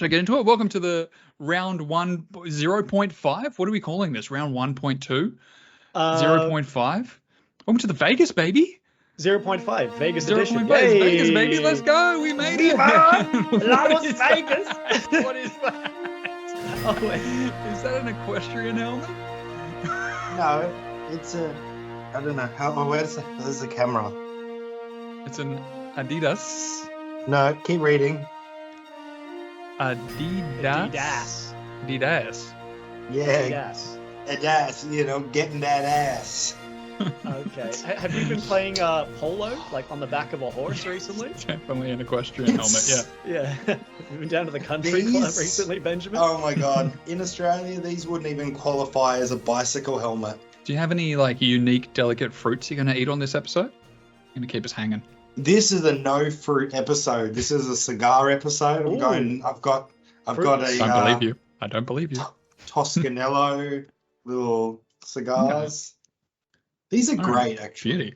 Should I get into it? Welcome to the round 0.5. What are we calling this? Round 1.2? 0.5? Welcome to the Vegas, baby. 0.5, Vegas edition. 0.5. Vegas, baby. Let's go. We made it. Las Vegas. What is that? Oh, wait. Is that an equestrian helmet? No, it's a... I don't know. Where's the camera? It's an Adidas. No, keep reading. Adidas. Adidas. Yeah. Adidas. Getting that ass. Okay. Have you been playing polo, like on the back of a horse recently? Definitely an equestrian helmet, yeah. Yeah. You've been down to the country club recently, Benjamin? Oh my god. In Australia, these wouldn't even qualify as a bicycle helmet. Do you have any unique, delicate fruits you're going to eat on this episode? You're going to keep us hanging. This is a no fruit episode. This is a cigar episode. I've got a I don't believe you. Toscanello little cigars. These are great, actually. Beauty.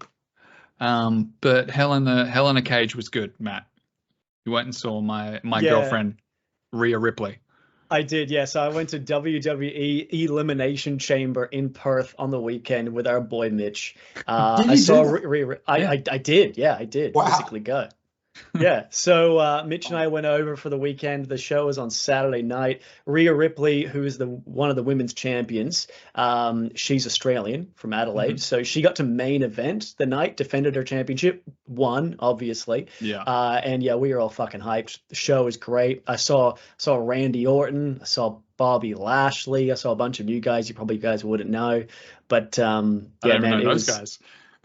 But Hell in a Cage was good, Matt. You went and saw my girlfriend, Rhea Ripley. I did, yes. I went to WWE Elimination Chamber in Perth on the weekend with our boy Mitch. I did. Wow. Physically go. Yeah. So Mitch and I went over for the weekend. The show was on Saturday night. Rhea Ripley, who is one of the women's champions, she's Australian from Adelaide. Mm-hmm. So she got to main event the night, defended her championship, won, obviously. Yeah. And yeah, we were all fucking hyped. The show was great. I saw Randy Orton. I saw Bobby Lashley. I saw a bunch of new guys you guys wouldn't know. But yeah, man, those guys.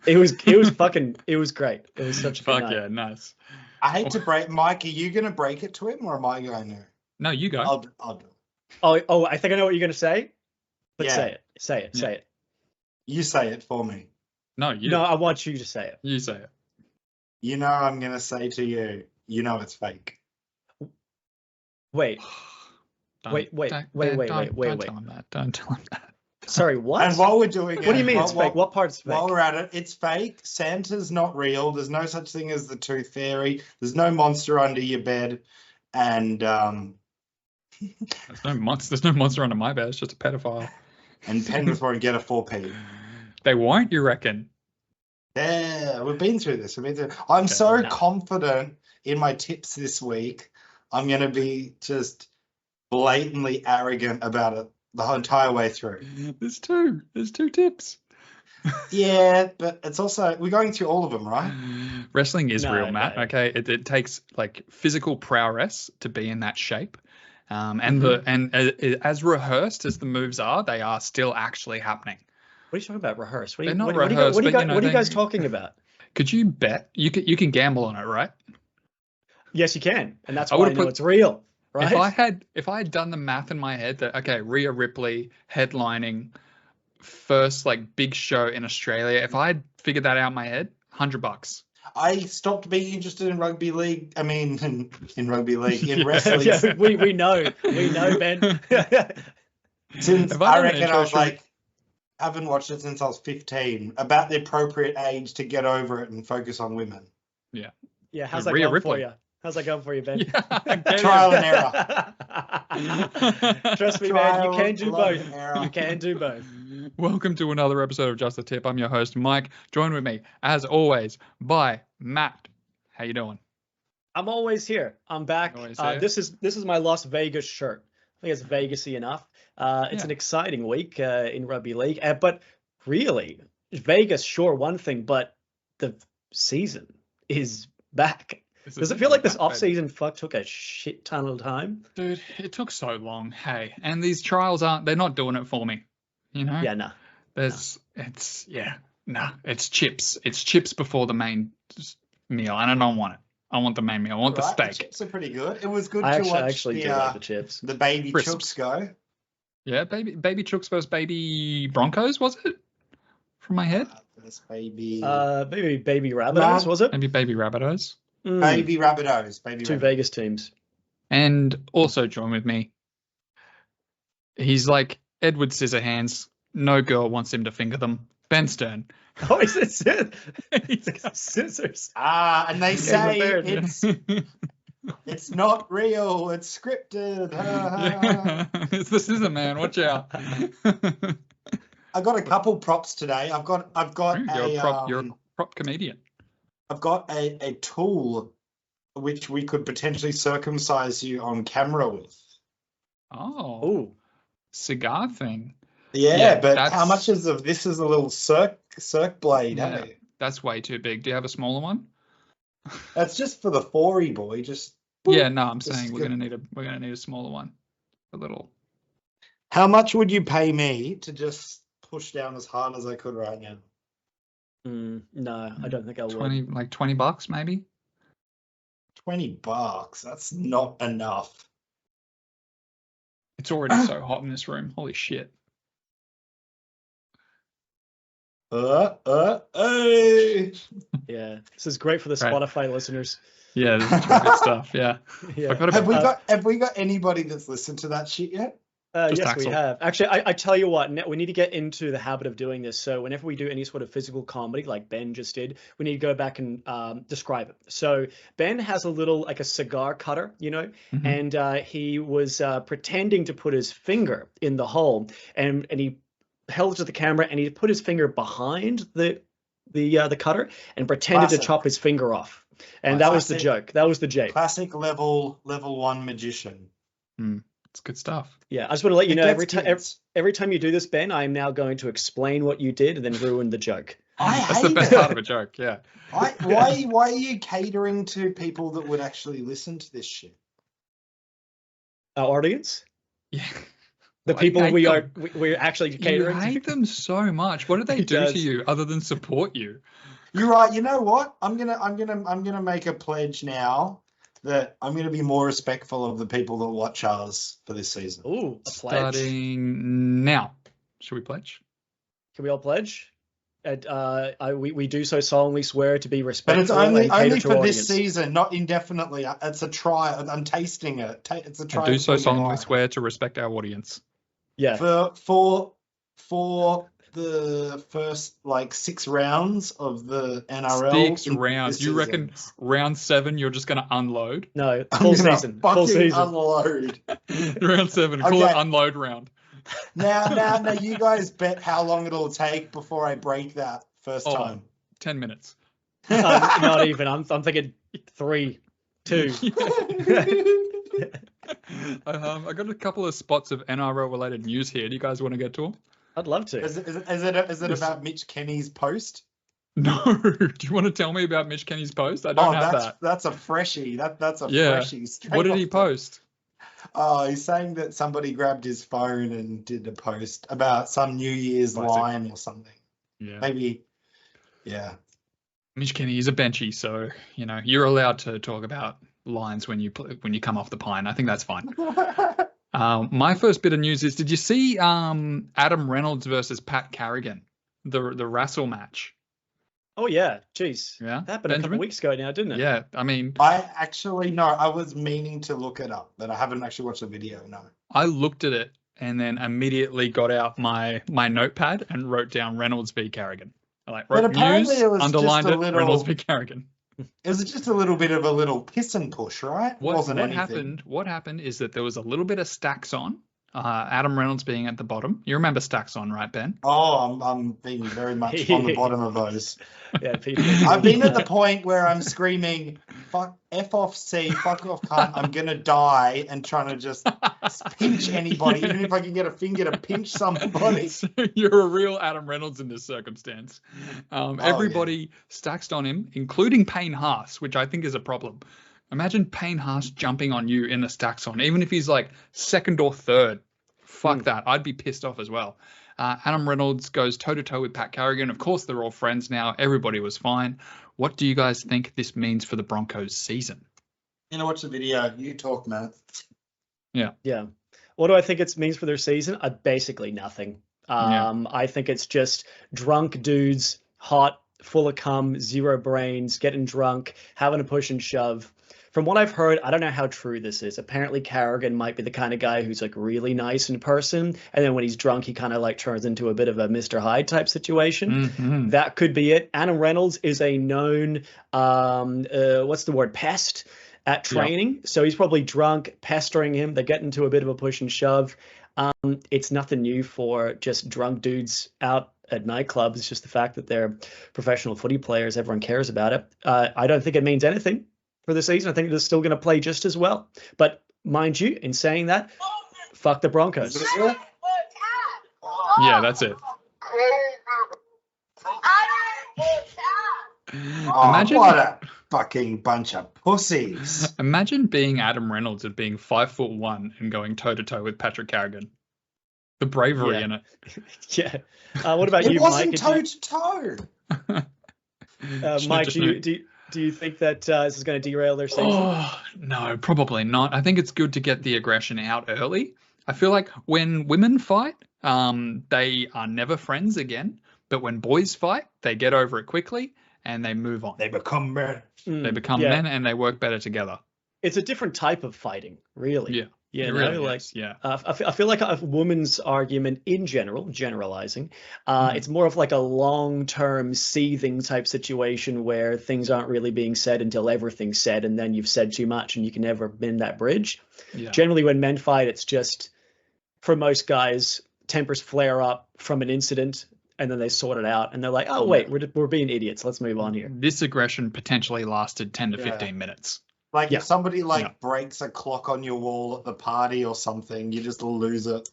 It was fucking, it was great. It was such a good night. Yeah, nice. I hate to break, Mike, are you going to break it to him or am I going to? No, you go. I'll do it. Oh, I think I know what you're going to say. But say it. You say it for me. No, No, I want you to say it. You say it. I'm going to say to you, it's fake. Wait. Wait. Don't tell him that. Don't tell him that. Sorry, what? And while we're doing it... What do you mean it's fake? What part's fake? While we're at it, it's fake. Santa's not real. There's no such thing as the Tooth Fairy. There's no monster under your bed. And... There's no monster under my bed. It's just a pedophile. And Penrith won't get a 4P. They won't, you reckon? Yeah, we've been through this. I'm confident in my tips this week. I'm going to be just blatantly arrogant about it the entire way through. There's two tips. Yeah, but it's also, we're going through all of them, right? Wrestling is real, Matt. No. Okay, it takes physical prowess to be in that shape, and as rehearsed as the moves are, they are still actually happening. What are you talking about? Rehearsed? They're not rehearsed. What are you guys talking about? Could you bet? You can gamble on it, right? Yes, you can, and that's why I know it's real. Right? If I had done the math in my head that Rhea Ripley headlining first big show in Australia, if I had figured that out in my head, $100. I stopped being interested in rugby league. I mean, in rugby league, in wrestling. Yeah, we know, Ben. Since I reckon I was haven't watched it since I was 15. About the appropriate age to get over it and focus on women. Yeah. Yeah. How's that going for you? How's that going for you, Ben? Yeah, trial and error. Trust me, man, you can do both. You can do both. Welcome to another episode of Just a Tip. I'm your host, Mike. Joined with me, as always, by Matt. How you doing? I'm always here. I'm back. This is my Las Vegas shirt. I think it's Vegas-y enough. It's an exciting week in rugby league. But really, Vegas, sure, one thing, but the season is back. Does it feel like this off-season took a shit ton of time? Dude, it took so long. Hey, and these trials they're not doing it for me. You know? Yeah, no. It's chips. It's chips before the main meal, and I don't want it. I want the main meal. I want the steak. The chips are pretty good. It was good to watch I actually do like the chips. The baby chooks go. Yeah, baby chooks versus baby Broncos, was it? From my head? Baby Rabbitohs, was it? Maybe baby Rabbitohs. Baby Rabbitohs. Two Vegas teams. And also join with me. He's like Edward Scissorhands. No girl wants him to finger them. Ben Stern. Oh, is it? He's got scissors. And they say It's not real. It's scripted. Yeah. It's the Scissor Man. Watch out. I got a couple props today. I've got You're a prop comedian. I've got a tool which we could potentially circumcise you on camera with. Oh. Ooh. Cigar thing. Yeah, but how much is this is a little circ blade, yeah, that's way too big. Do you have a smaller one? That's just for the 4-y boy. Just yeah, no, I'm saying we're gonna need a smaller one. A little. How much would you pay me to just push down as hard as I could right now? No, I don't think I would. $20 maybe. $20. That's not enough. It's already so hot in this room. Holy shit. Hey. Yeah, this is great for the Spotify listeners. Yeah, this is good stuff. Yeah. Have we got anybody that's listened to that shit yet? Yes, Axel. We have. Actually, I tell you what, we need to get into the habit of doing this. So whenever we do any sort of physical comedy, like Ben just did, we need to go back and describe it. So Ben has a little, like a cigar cutter, and he was pretending to put his finger in the hole, and he held it to the camera, and he put his finger behind the cutter and pretended to chop his finger off. And that was the joke. That was the joke. Classic level 1 magician. It's good stuff. Yeah, I just want to let you know every time you do this, Ben, I am now going to explain what you did and then ruin the joke. That's the best part of a joke. Yeah. Why are you catering to people that would actually listen to this shit? Our audience? Yeah. The people we're actually catering to. You hate them so much. What do they do to you other than support you? You're right. You know what? I'm gonna make a pledge now that I'm gonna be more respectful of the people that watch us for this season. Ooh, a pledge. Starting now. Should we pledge? Can we all pledge? We do so solemnly swear to be respectful. But it's only for this season, not indefinitely. It's a try. I'm tasting it. It's a try. I do so solemnly swear to respect our audience. Yeah. For the first 6 rounds of the NRL. 6 rounds. You reckon round 7 you're just gonna unload? No, full season. Full season. Unload. Round 7. Call it unload round. Now, you guys bet how long it'll take before I break that first time. 10 minutes. Not even. I'm thinking 3, 2. I got a couple of spots of NRL related news here. Do you guys want to get to them? I'd love to. Is it about Mitch Kenny's post? No. Do you want to tell me about Mitch Kenny's post? I don't have that. That's a freshie. That's a freshie. What did he post? Oh, he's saying that somebody grabbed his phone and did a post about some New Year's line or something. Yeah. Maybe. Yeah. Mitch Kenny is a benchy, so you're allowed to talk about lines when you come off the pine. I think that's fine. My first bit of news is: did you see Adam Reynolds versus Pat Carrigan, the wrestle match? Oh yeah, jeez. Yeah, that happened a couple weeks ago now, didn't it? Yeah, I mean, I was meaning to look it up, but I haven't actually watched the video. No, I looked at it and then immediately got out my notepad and wrote down Reynolds v Carrigan. Wrote news, underlined it, Reynolds v Carrigan. It was just a little bit of a little piss and push, right? What happened is that there was a little bit of stacks on. Adam Reynolds being at the bottom. You remember stacks on, right, Ben? Oh, I'm being very much on the bottom of those. Yeah, I've been at the point where I'm screaming, "Fuck, F off C, fuck off cunt, I'm gonna die," and trying to just pinch anybody, even if I can get a finger to pinch somebody. So you're a real Adam Reynolds in this circumstance. Everybody stacks on him, including Payne Haas, which I think is a problem. Imagine Payne Haas jumping on you in the stacks on, even if he's second or third. Fuck that. I'd be pissed off as well. Adam Reynolds goes toe-to-toe with Pat Carrigan. Of course, they're all friends now. Everybody was fine. What do you guys think this means for the Broncos season? Watch the video. You talk, Matt. Yeah. What do I think it means for their season? Basically nothing. I think it's just drunk dudes, hot, full of cum, zero brains, getting drunk, having a push and shove. From what I've heard, I don't know how true this is. Apparently Carrigan might be the kind of guy who's really nice in person, and then when he's drunk, he kind of turns into a bit of a Mr. Hyde type situation. Mm-hmm. That could be it. Adam Reynolds is a known, pest. at training. So he's probably drunk, pestering him. They get into a bit of a push and shove. It's nothing new for just drunk dudes out at nightclubs. It's just the fact that they're professional footy players. Everyone cares about it. I don't think it means anything for the season. I think they're still going to play just as well. But mind you, in saying that, fuck the Broncos. Yeah, that's it. Imagine what a fucking bunch of pussies. Imagine being Adam Reynolds and being 5'1" and going toe to toe with Patrick Carrigan. The bravery in it. Yeah. What about you, Mike? It wasn't toe to toe. Mike, do you think that this is going to derail their season? Oh, no, probably not. I think it's good to get the aggression out early. I feel like when women fight, they are never friends again. But when boys fight, they get over it quickly and they move on. They become men. They become men and they work better together. It's a different type of fighting, really. Yeah. Yeah, it really is. Yeah. I feel like a woman's argument in general, generalizing, it's more of like a long-term seething type situation where things aren't really being said until everything's said, and then you've said too much and you can never mend that bridge. Yeah. Generally, when men fight, it's just, for most guys, tempers flare up from an incident, and then they sort it out, and they're like, oh, wait, we're being idiots. Let's move on here. This aggression potentially lasted 10 to 15 minutes. Like if somebody breaks a clock on your wall at the party or something, you just lose it.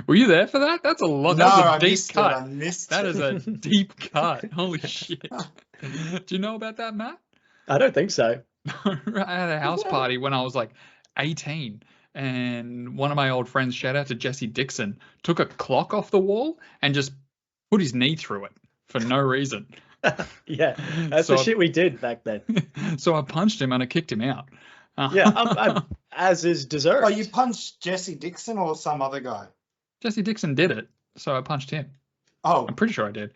Were you there for that? That's a lot. No, that's a deep cut. I missed that it. is a deep cut. Holy shit. Do you know about that, Matt? I don't think so. I had a house party when I was like 18, and one of my old friends, shout out to Jesse Dixon, took a clock off the wall and just put his knee through it for no reason. Yeah, that's the shit we did back then. So I punched him and I kicked him out. As is deserved. Oh, you punched Jesse Dixon or some other guy? Jesse Dixon did it, so I punched him. Oh, I'm pretty sure I did.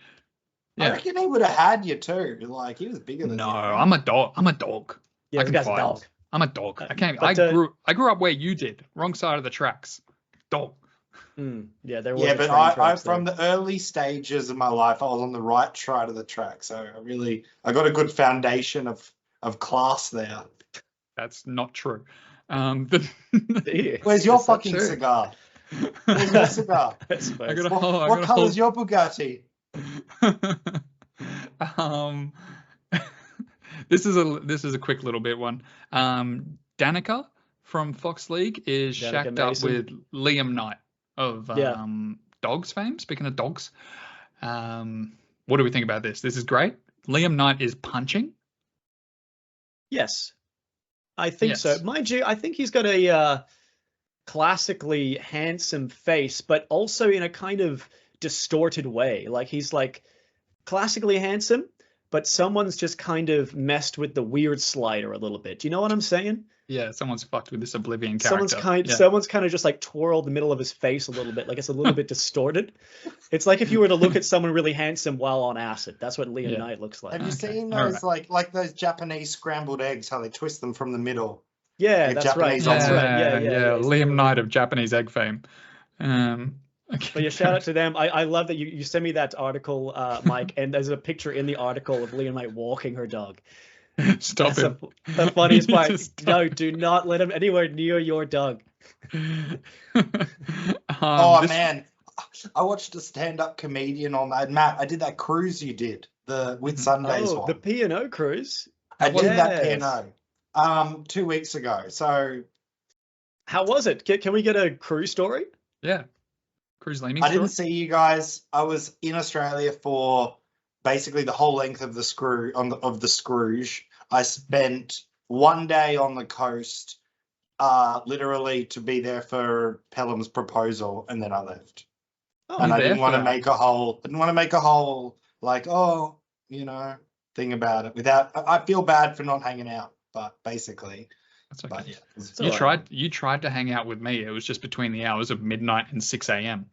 Yeah. I reckon he would have had you too. Like he was bigger than you. No, I'm a dog. I'm a dog. Yeah, I this can guy's a fight. dog. I'm a dog. I can't. I grew up where you did. Wrong side of the tracks. Dog. Yeah, there was. Yeah, but I from the early stages of my life, I was on the right side of the track, so I got a good foundation of class there. That's not true. Where's your fucking cigar? Where's your cigar? What colour's your Bugatti? This is a quick little bit one. Danika from Fox League is shacked up with Liam Knight of Dogs fame. Speaking of dogs, what do we think about this? This is great. Liam Knight is punching. Yes, I think so. Mind you, I think he's got a classically handsome face, but also in a kind of distorted way. Like he's like classically handsome, but someone's just kind of messed with the weird slider a little bit. Do you know what I'm saying? Yeah, someone's fucked with this Oblivion character. Someone's kind of just like twirled the middle of his face a little bit, like it's a little bit distorted. It's like if you were to look at someone really handsome while on acid. That's what Liam Knight looks like. Have you seen those like those Japanese scrambled eggs? How they twist them from the middle? Yeah, that's right. That's right. Yeah. Liam Knight of Japanese egg fame. Okay. But yeah, shout out to them. I love that you sent me that article, Mike, and there's a picture in the article of Liam Knight walking her dog. Stop it. The funniest part. No, do not let him anywhere near your dog. Man, I watched a stand-up comedian on that. Matt, I did that cruise you did, the With Sundays one. The P&O cruise. I did that P&O 2 weeks ago. So how was it? Can we get a cruise story? Yeah. Cruise Leaming I didn't see you guys. I was in Australia for basically the whole length of the Scrooge. I spent 1 day on the coast, literally to be there for Pelham's proposal, and then I left. And I didn't want to make a whole like thing about it. I feel bad for not hanging out, but basically. That's okay. But, you tried to hang out with me. It was just between the hours of midnight and 6 a.m.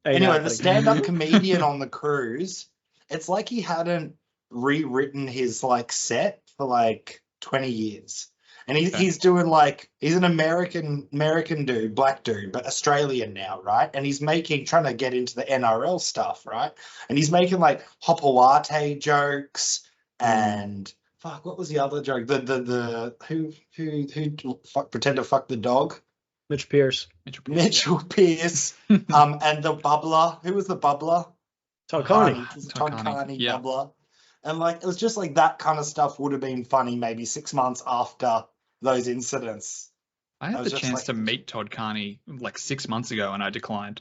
Anyway, the stand-up comedian on the cruise, it's like he hadn't rewritten his set for 20 years. And he's doing he's an American dude, black dude, but Australian now, right? And he's trying to get into the NRL stuff, right? And he's making Hopawate jokes and fuck, what was the other joke? The who pretend to fuck the dog? Mitch Pearce. Mitchell Pearce. And the bubbler. Who was the bubbler? Todd Carney. Todd Carney bubbler. And like it was just like that kind of stuff would have been funny maybe 6 months after those incidents. I had the chance to meet Todd Carney like 6 months ago and I declined.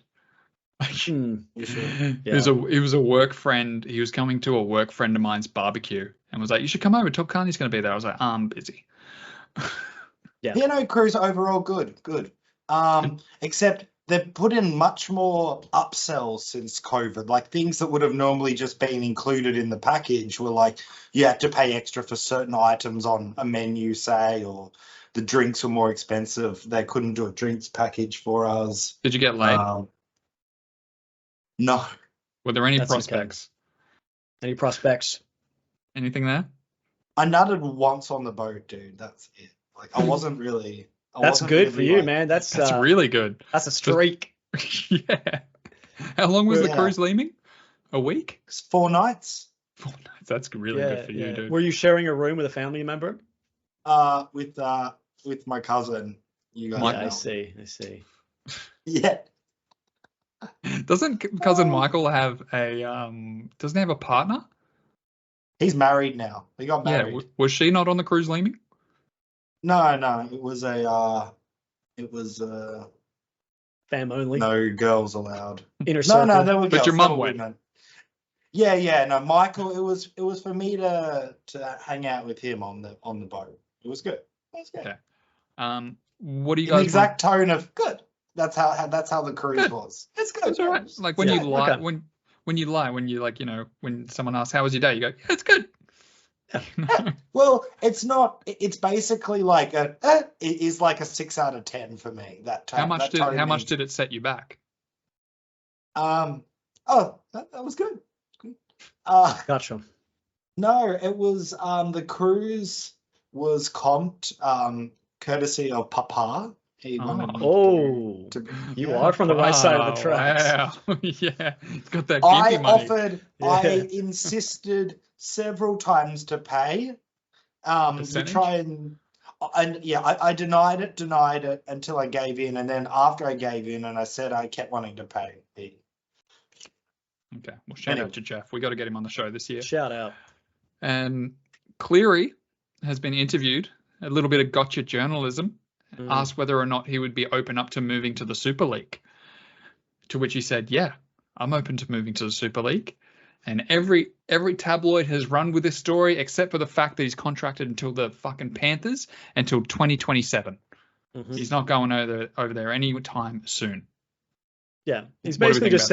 Sure? He was a work friend. He was coming to a work friend of mine's barbecue and was like, "You should come over. Todd Carney's going to be there." I was like, "I'm busy." Yeah. Crew's overall good. Except they've put in much more upsells since COVID. Like things that would have normally just been included in the package were like you had to pay extra for certain items on a menu, say, or the drinks were more expensive. They couldn't do a drinks package for us. Did you get laid? No. Were there any prospects? Okay. Any prospects? Anything there? I nutted once on the boat, dude. That's it. Like I wasn't really. That's good for you, man. That's really good. That's a streak. Yeah. How long was the cruise leaving? A week? 4 nights. 4 nights. That's really good for you, dude. Were you sharing a room with a family member? With my cousin. You guys. I see. Yeah. Doesn't cousin Michael have a doesn't he have a partner? He's married now. He got married. Yeah, was she not on the cruise leaving? No. It was fam only. No girls allowed. Inner circle. No, there were girls. But your mum went. Yeah. No, Michael. It was for me to hang out with him on the boat. It was good. Okay. What do you guys? The exact tone of good. That's how the cruise was. It's good. It's all right. Like when you lie, when you lie, when you like, when someone asks how was your day, you go, yeah, it's good. Well, it's not. It's basically like it is like a 6 out of 10 for me. How much did it set you back? That was good. Gotcha. No, it was the cruise was comped courtesy of Papa. You are from the right side of the tracks. Wow. Yeah, it's got that money. I insisted several times to pay. To try and I denied it until I gave in, and then after I gave in and I said I kept wanting to pay. Okay, well, shout out to Jeff. We got to get him on the show this year. Shout out. And Cleary has been interviewed. A little bit of gotcha journalism. Asked whether or not he would be open up to moving to the Super League. To which he said, "Yeah, I'm open to moving to the Super League." And every tabloid has run with this story except for the fact that he's contracted until the fucking Panthers until 2027. He's not going over there anytime soon. Yeah, he's basically just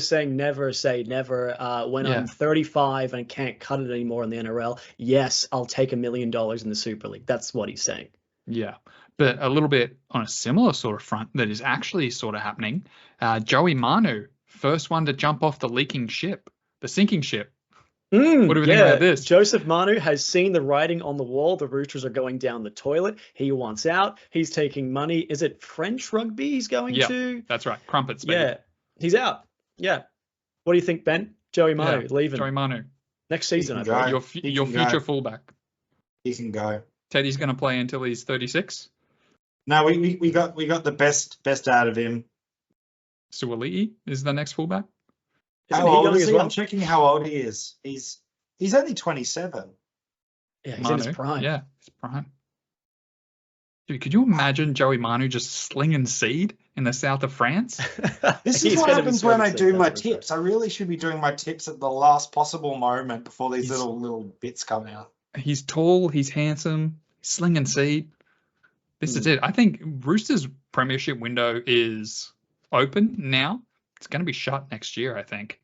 saying never say never. When I'm 35 and can't cut it anymore in the NRL, yes, I'll take $1 million in the Super League. That's what he's saying. Yeah, but a little bit on a similar sort of front that is actually sort of happening. Joey Manu, first one to jump off the sinking ship. What do we think about this? Joseph Manu has seen the writing on the wall. The Roosters are going down the toilet. He wants out. He's taking money. Is it French rugby he's going to? That's right. Crumpets, baby. Yeah, he's out. Yeah. What do you think, Ben? Joey Manu leaving. Joey Manu. Next season, I think. Your future fullback. He can go. Teddy's going to play until he's 36. No, we got the best out of him. Suoli'i is the next fullback. How old is he? Well? I'm checking how old he is. He's only 27. Yeah, he's in his prime. Yeah, his prime. Dude, could you imagine Joey Manu just slinging seed in the south of France? This is what happens when I do my tips. I really should be doing my tips at the last possible moment before these little bits come out. He's tall, he's handsome, slinging seed. This is it. I think Roosters' premiership window is open now. It's going to be shut next year, I think.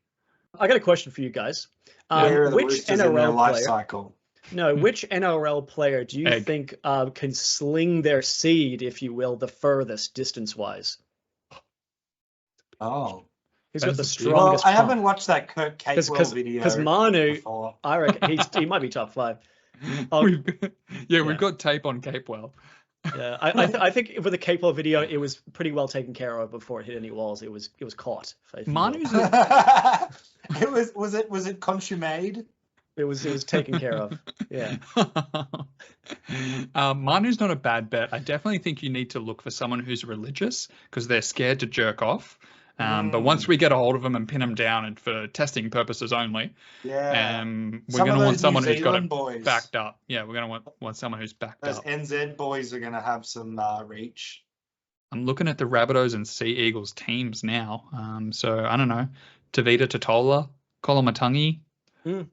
I got a question for you guys. Which NRL player? No, which NRL player do you think can sling their seed, if you will, the furthest distance-wise? Oh. Who's got the strongest I haven't watched that Kurt Capewell video. Because Manu, I reckon he might be top 5. We've got tape on Capewell. Yeah, I think with the Capewell video, it was pretty well taken care of before it hit any walls. It was caught. Manu's was it consommé? It was taken care of. Yeah. Manu's not a bad bet. I definitely think you need to look for someone who's religious because they're scared to jerk off. But once we get a hold of them and pin them down, and for testing purposes only, we're going to want someone who's got it boys. backed up. Yeah, we're going to want someone who's backed those up. NZ boys are going to have some reach. I'm looking at the Rabbitohs and Sea Eagles teams now. So I don't know. Tavita Totola, Kolomatangi. Are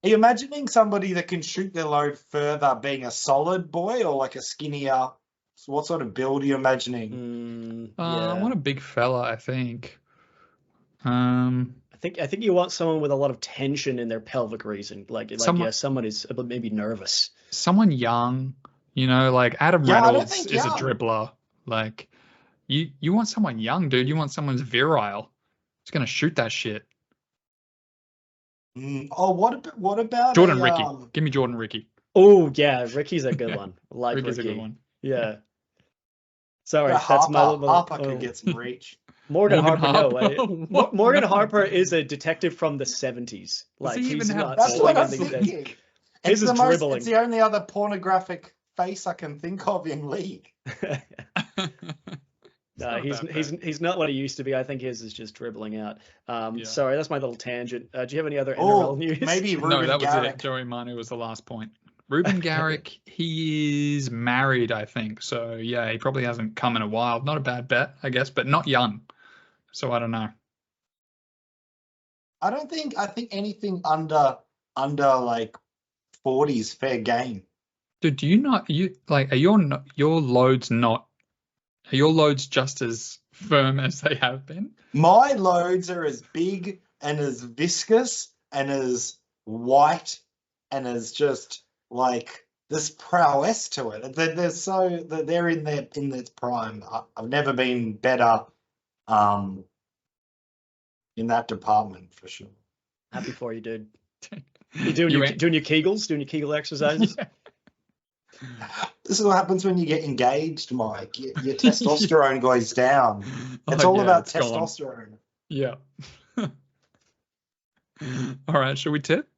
you imagining somebody that can shoot their load further being a solid boy or like a skinnier? So what sort of build are you imagining? I want a big fella, I think. I think you want someone with a lot of tension in their pelvic region, someone is maybe nervous. Someone young, like Adam Reynolds is a dribbler. Like you want someone young, dude. You want someone who's virile. He's gonna shoot that shit. What about Jordan Ricky? Give me Jordan Ricky. Oh yeah, Ricky's a good one. Like Ricky's Ricky. a good one. Yeah. Sorry, that's Harper could get some reach. Morgan Harper, no way. Morgan Harper is a detective from the 70s. Like he's not. That's what I'm thinking. His is dribbling. It's the only other pornographic face I can think of in league. No, he's not what he used to be. I think his is just dribbling out. Sorry, that's my little tangent. Do you have any other NRL news? Maybe Ruben No, that was Garrick. it. Joey Manu was the last point. Ruben Garrick, he is married, I think. So yeah, he probably hasn't come in a while. Not a bad bet, I guess, but not young. So I don't know. I think anything under like 40 is fair game. Dude, do you not are your loads just as firm as they have been? My loads are as big and as viscous and as white and as just like this prowess to it. They're in their prime. I've never been better in that department for sure. Happy for you, dude. You doing your Kegels, doing your Kegel exercises? Yeah. This is what happens when you get engaged, Mike. Your testosterone goes down. It's all about testosterone. Gone. Yeah. All right, shall we tip?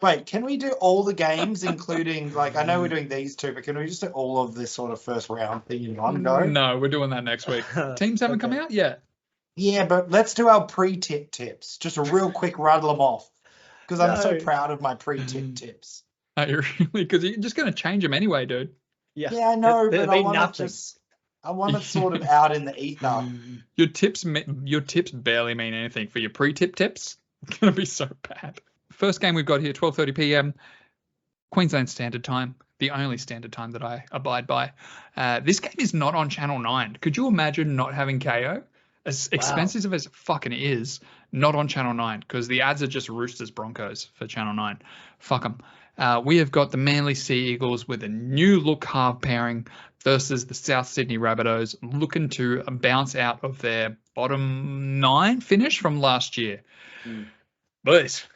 Wait, can we do all the games, including, like, I know we're doing these two, but can we just do all of this sort of first round thing in one go? No, we're doing that next week. Teams haven't come out yet. Yeah, but let's do our pre-tip tips. Just a real quick rattle them off. Because I'm so proud of my pre-tip tips. Are you really? Because you're just going to change them anyway, dude. Yeah, I know, but I want it sort of out in the ether. Your tips barely mean anything. For your pre-tip tips, it's going to be so bad. First game we've got here, 12:30 p.m. Queensland Standard Time, the only standard time that I abide by. This game is not on Channel 9. Could you imagine not having KO? As expensive as it fucking is, not on Channel 9, because the ads are just Roosters Broncos for Channel 9. Fuck them. We have got the Manly Sea Eagles with a new look half pairing versus the South Sydney Rabbitohs, looking to bounce out of their bottom 9 finish from last year. Boys,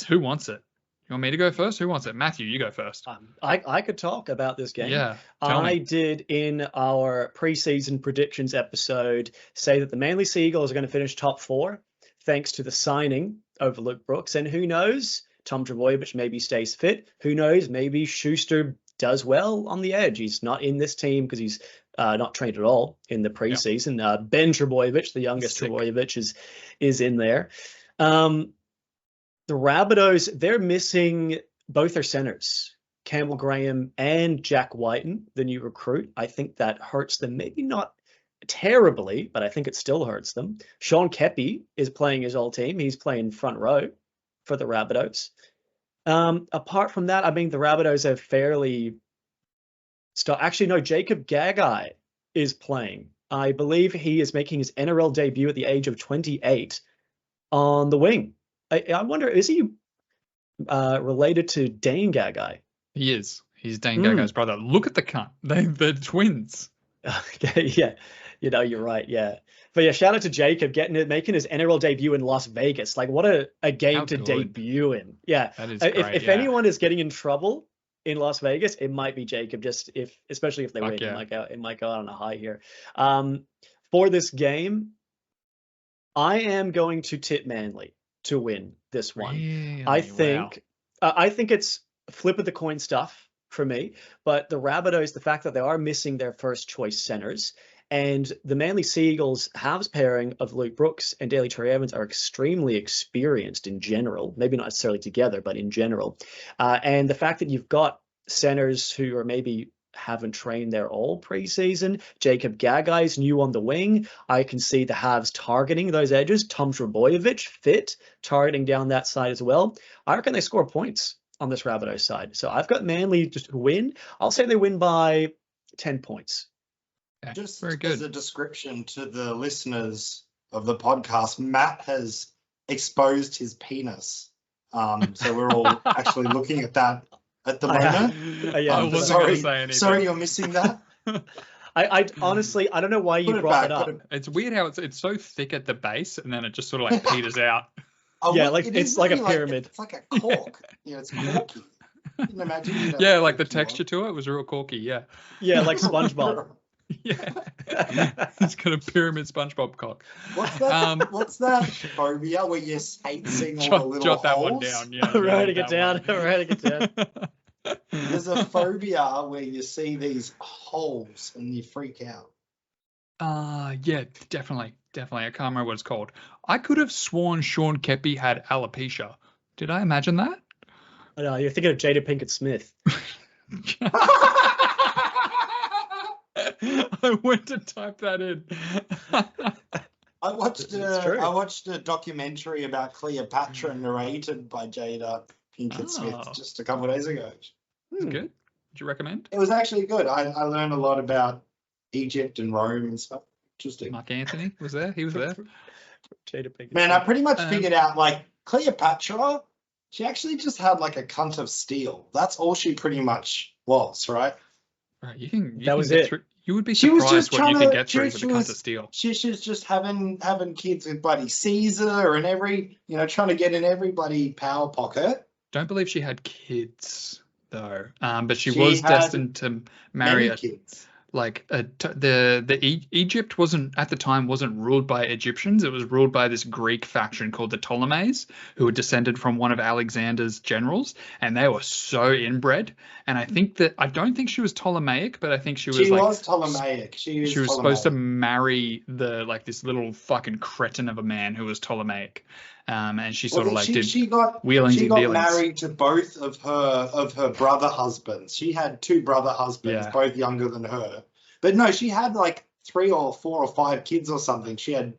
who wants it? You want me to go first? Who wants it? Matthew, you go first. I could talk about this game. Yeah. I did in our preseason predictions episode say that the Manly Sea Eagles are going to finish top 4 thanks to the signing of Luke Brooks. And who knows? Tom Trbojevic maybe stays fit. Who knows? Maybe Schuster does well on the edge. He's not in this team because he's not trained at all in the preseason. Yep. Ben Trbojevic, the youngest Trbojevic, is in there. The Rabbitohs, they're missing both their centers, Campbell Graham and Jack Whiten, the new recruit. I think that hurts them. Maybe not terribly, but I think it still hurts them. Sean Kepi is playing his old team. He's playing front row for the Rabbitohs. Apart from that, I mean, the Rabbitohs have fairly... Actually, no, Jacob Gagai is playing. I believe he is making his NRL debut at the age of 28 on the wing. I wonder, is he related to Dane Gagai? He is. He's Dane Gagai's brother. Look at the cunt. They're twins. Okay, yeah. You're right, yeah. But yeah, shout out to Jacob making his NRL debut in Las Vegas. Like, what a game to debut in. Yeah. That is great, if anyone is getting in trouble in Las Vegas, it might be Jacob, especially if they win. Yeah. It might go out on a high here. For this game, I am going to tip Manly. to win this one. Really? I think it's flip of the coin stuff for me, but the Rabbitohs, the fact that they are missing their first choice centers, and the Manly Sea Eagles halves pairing of Luke Brooks and Daly Cherry Evans are extremely experienced in general, maybe not necessarily together, but in general. And the fact that you've got centers who are maybe haven't trained there all preseason. Jacob Gagai's new on the wing. I can see the halves targeting those edges. Tom Trbojevic fit, targeting down that side as well. I reckon they score points on this Rabbitohs side. So I've got Manly just to win. I'll say they win by 10 points. Okay. Just very good. As a description to the listeners of the podcast, Matt has exposed his penis. So we're all actually looking at that at the moment. I wasn't going to say anything. Sorry, you're missing that. I honestly, I don't know why you brought it up. It's weird how it's so thick at the base and then it just sort of like peters out. Yeah, like it's like a pyramid. It's like a cork. It's corky. You can imagine. Yeah, like the texture to it was real corky. Yeah. Yeah, like SpongeBob. Yeah. It's got a pyramid SpongeBob cock. What's that phobia where you're seeing all the little jot that holes? one down. Yeah. Writing it down. Writing it down. There's a phobia where you see these holes and you freak out. Yeah, definitely. I can't remember what it's called. I could have sworn Sean Kepi had alopecia. Did I imagine that? No, you're thinking of Jada Pinkett Smith. I went to type that in. I watched a documentary about Cleopatra narrated by Jada Pinkett Smith just a couple of days ago. Good. Would you recommend? It was actually good. I learned a lot about Egypt and Rome and stuff. Interesting. Mark Anthony was there. He was there. Jada Pinkett. Man, I pretty much figured out like Cleopatra. She actually just had like a cunt of steel. That's all she pretty much was, right? Right. You that was it. You would be surprised what you can get through with a cunt of steel. She was just having kids with bloody Caesar and trying to get in every bloody power pocket. Don't believe she had kids though. But she was destined to marry kids. Egypt wasn't ruled by Egyptians. It was ruled by this Greek faction called the Ptolemies, who were descended from one of Alexander's generals, and they were so inbred. And I don't think she was Ptolemaic, but I think she was Ptolemaic. She was supposed to marry this little fucking cretin of a man who was Ptolemaic. And she sort of she got married to both of her brother husbands. She had two brother husbands, both younger than her. But no, she had like 3 or 4 or 5 kids or something. She had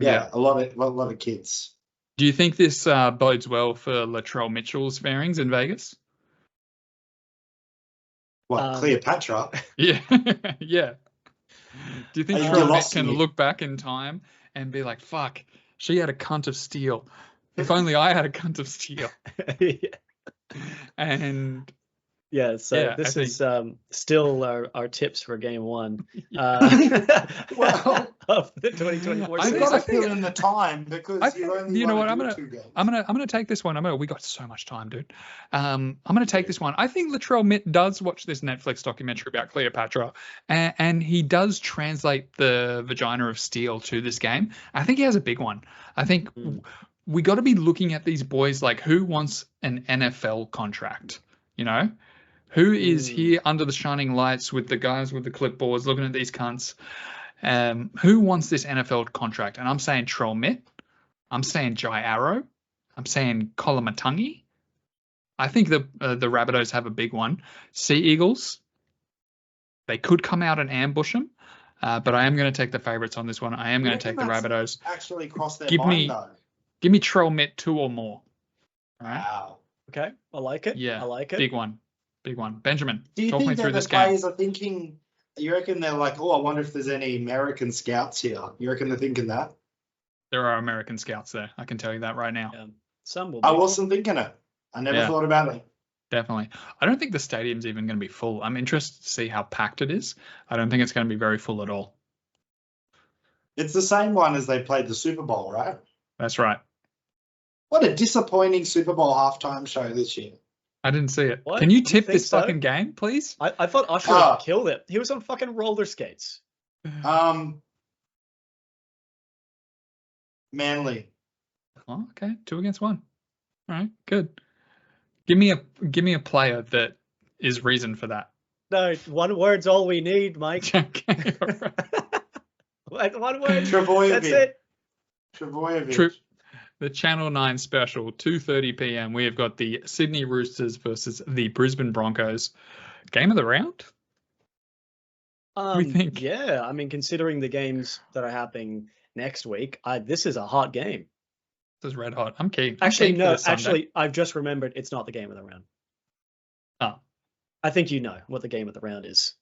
a lot of kids. Do you think this bodes well for Latrell Mitchell's fairings in Vegas? What, Cleopatra? Yeah, yeah. Do you think Latrell can look back in time and be like, "Fuck, she had a cunt of steel. If only I had a cunt of steel." And this is still our tips for game 1 well, of the 2024 season. I've got to fill in the time because you know what, I'm gonna take this one. We got so much time, dude. I'm gonna take this one. I think Latrell Mitt does watch this Netflix documentary about Cleopatra, and he does translate the vagina of steel to this game. I think he has a big one. I think we got to be looking at these boys like, who wants an NFL contract? You know, who is here under the shining lights with the guys with the clipboards looking at these cunts? Who wants this NFL contract? And I'm saying Trell Mitt. I'm saying Jai Arrow. I'm saying Kolomatangi. I think the Rabbitohs have a big one. Sea Eagles. They could come out and ambush them. But I am going to take the favourites on this one. I am going to take the Rabbitohs. Actually cross their mind, though. Give me Trell Mitt 2 or more. All right? Wow. Okay, I like it. Yeah, I like it. Big one. Benjamin, do you talk think me that through the this game. players are thinking? You reckon they're like, I wonder if there's any American scouts here? You reckon they're thinking that? There are American scouts there. I can tell you that right now. Some will be. I wasn't thinking it. I never thought about it. Definitely. I don't think the stadium's even going to be full. I'm interested to see how packed it is. I don't think it's going to be very full at all. It's the same one as they played the Super Bowl, right? That's right. What a disappointing Super Bowl halftime show this year. I didn't see it. What? Can you tip this fucking game, please? I thought Usher killed it. He was on fucking roller skates. Manly. Oh, okay, 2 against 1. All right, good. Give me a player that is reason for that. No, one word's all we need, Mike. Okay, all right. One word. Trebojevic. That's it. Trebojevic. The Channel 9 special, 2:30 p.m. We have got the Sydney Roosters versus the Brisbane Broncos. Game of the round? We think. Yeah, I mean, considering the games that are happening next week, this is a hot game. This is red hot. I'm keen. Actually, no. Actually, I've just remembered it's not the game of the round. Oh. I think you know what the game of the round is.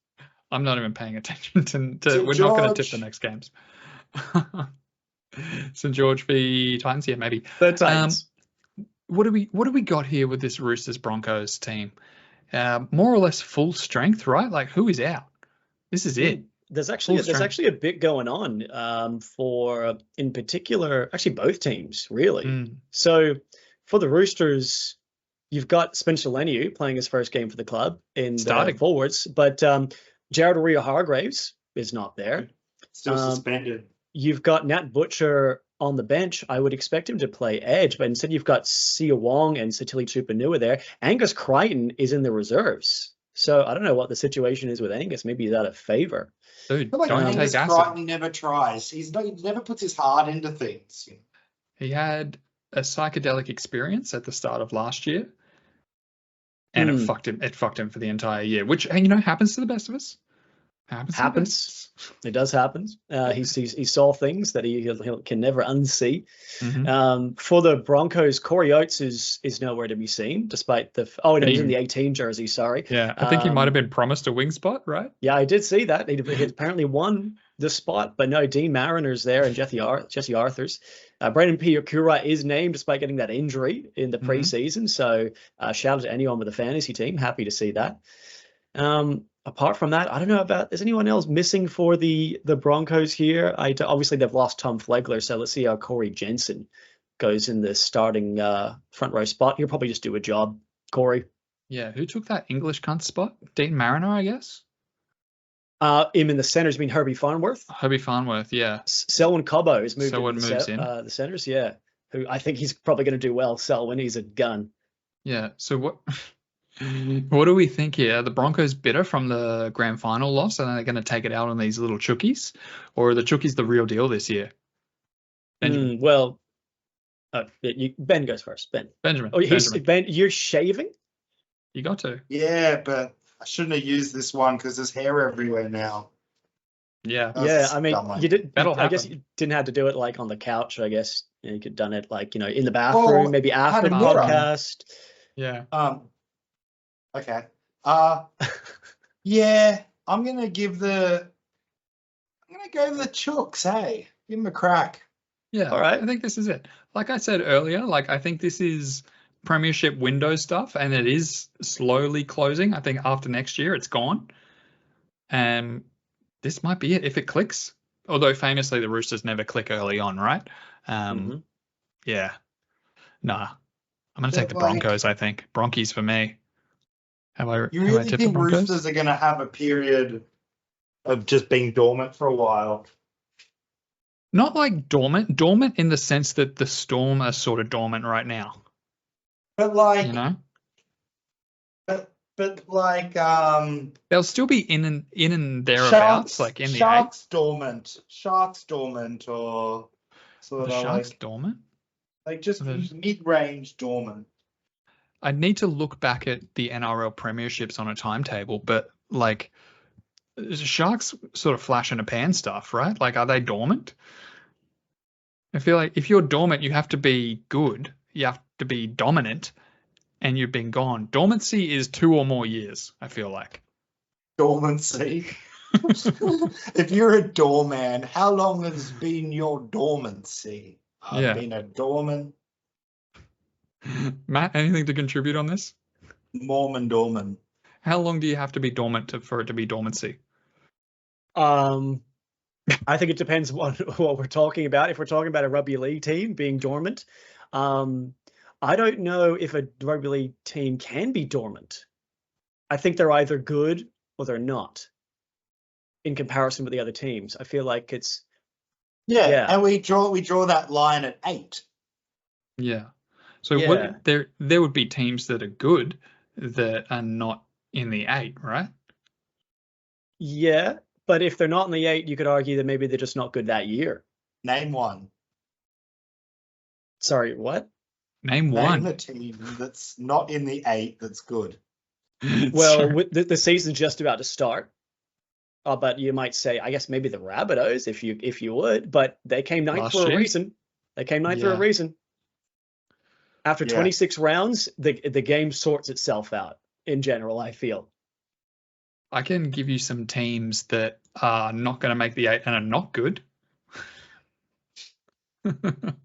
I'm not even paying attention to we're not going to tip the next games. St. George v Titans, yeah, maybe. The Titans. What do we got here with this Roosters Broncos team? More or less full strength, right? Like, who is out? This is it. There's actually a bit going on for, in particular, actually both teams, really. So for the Roosters, you've got Spencer Leniu playing his first game for the club in the forwards, but Jared Waerea-Hargreaves is not there. Still suspended. You've got Nat Butcher on the bench. I would expect him to play edge, but instead you've got Sia Wong and Satili Tupanua there. Angus Crichton is in the reserves. So I don't know what the situation is with Angus. Maybe he's out of favour. Dude, I feel like Angus Crichton never tries. He never puts his heart into things. He had a psychedelic experience at the start of last year, and it fucked him. It fucked him for the entire year, which happens to the best of us. Happens. It does happen. He saw things that he can never unsee. For the Broncos, Corey Oates is nowhere to be seen, despite the he's in the 18 jersey. Sorry. Yeah, I think he might have been promised a wing spot, right? Yeah, I did see that. He apparently won the spot, but no, Dean Mariner's there and Jesse Arthurs. Brandon Piakura is named despite getting that injury in the preseason. So shout out to anyone with a fantasy team. Happy to see that. Apart from that, I don't know is anyone else missing for the Broncos here? Obviously, they've lost Tom Flegler, so let's see how Corey Jensen goes in the starting front row spot. He'll probably just do a job, Corey. Yeah, who took that English cunt spot? Dean Mariner, I guess? Him in the centers, Herbie Farnworth? Herbie Farnworth, yeah. Selwyn Cobbo has moved in. The centers, yeah. Who I think he's probably going to do well, Selwyn. He's a gun. Yeah, so what do we think here? Are the Broncos bitter from the grand final loss, and they're going to take it out on these little chookies? Or are the chookies the real deal this year? Ben goes first. Benjamin. Ben, you're shaving? You got to. Yeah, but I shouldn't have used this one because there's hair everywhere now. Yeah. I mean, you did. I guess you didn't have to do it like on the couch. I guess you could have done it like in the bathroom, maybe after the podcast. Yeah. Okay. Yeah, I'm gonna go with the Chooks. Hey, give him a crack. Yeah. All right. I think this is it. Like I said earlier, I think this is premiership window stuff, and it is slowly closing. I think after next year, it's gone. And this might be it if it clicks. Although famously, the Roosters never click early on, right? Yeah. Nah. I'm gonna take the Broncos. I think Bronkies for me. You really think Roosters are going to have a period of just being dormant for a while? Not like dormant in the sense that the Storm are sort of dormant right now. But they'll still be in and thereabouts, like in the Sharks dormant, or sort of Sharks dormant, like just mid-range dormant. I'd need to look back at the NRL premierships on a timetable, but Sharks sort of flash in a pan stuff, right? Like, are they dormant? I feel like if you're dormant, you have to be good. You have to be dominant, and you've been gone. Dormancy is 2 or more years, I feel like. Dormancy? If you're a doorman, how long has been your dormancy? I've been a doorman. Matt, anything to contribute on this? Mormon dormant. How long do you have to be dormant for it to be dormancy? I think it depends on what we're talking about. If we're talking about a rugby league team being dormant, I don't know if a rugby league team can be dormant. I think they're either good or they're not in comparison with the other teams. I feel like it's and we draw that line at 8. Yeah. So there would be teams that are good that are not in the 8, right? Yeah, but if they're not in the 8, you could argue that maybe they're just not good that year. Name one. Sorry, what? Name one. Name a team that's not in the 8 that's good. Well, the season's just about to start. But you might say, I guess maybe the Rabbitohs, if you would, but they came ninth for a reason. They came ninth for a reason. After 26 rounds, the game sorts itself out in general, I feel. I can give you some teams that are not going to make the 8 and are not good.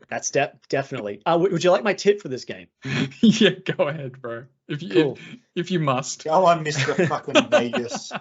That's definitely. Would you like my tip for this game? Yeah, go ahead, bro. If you must. Go on, Mr. fucking Vegas.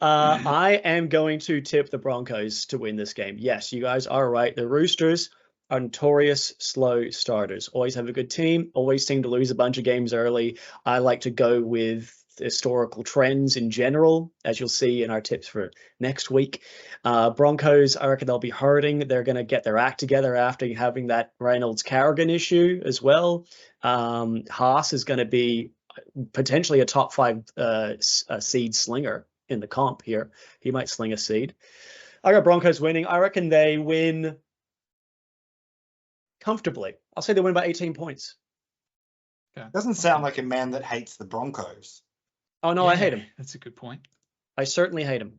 I am going to tip the Broncos to win this game. Yes, you guys are right. The Roosters are notorious slow starters. Always have a good team. Always seem to lose a bunch of games early. I like to go with historical trends in general, as you'll see in our tips for next week. Broncos, I reckon they'll be hurting. They're going to get their act together after having that Reynolds-Carrigan issue as well. Haas is going to be potentially a top 5 seed slinger in the comp here. He might sling a seed. I got Broncos winning. I reckon they win comfortably. I'll say they win by 18 points. Okay. Doesn't sound like a man that hates the Broncos. Oh, no, I hate him. That's a good point. I certainly hate him.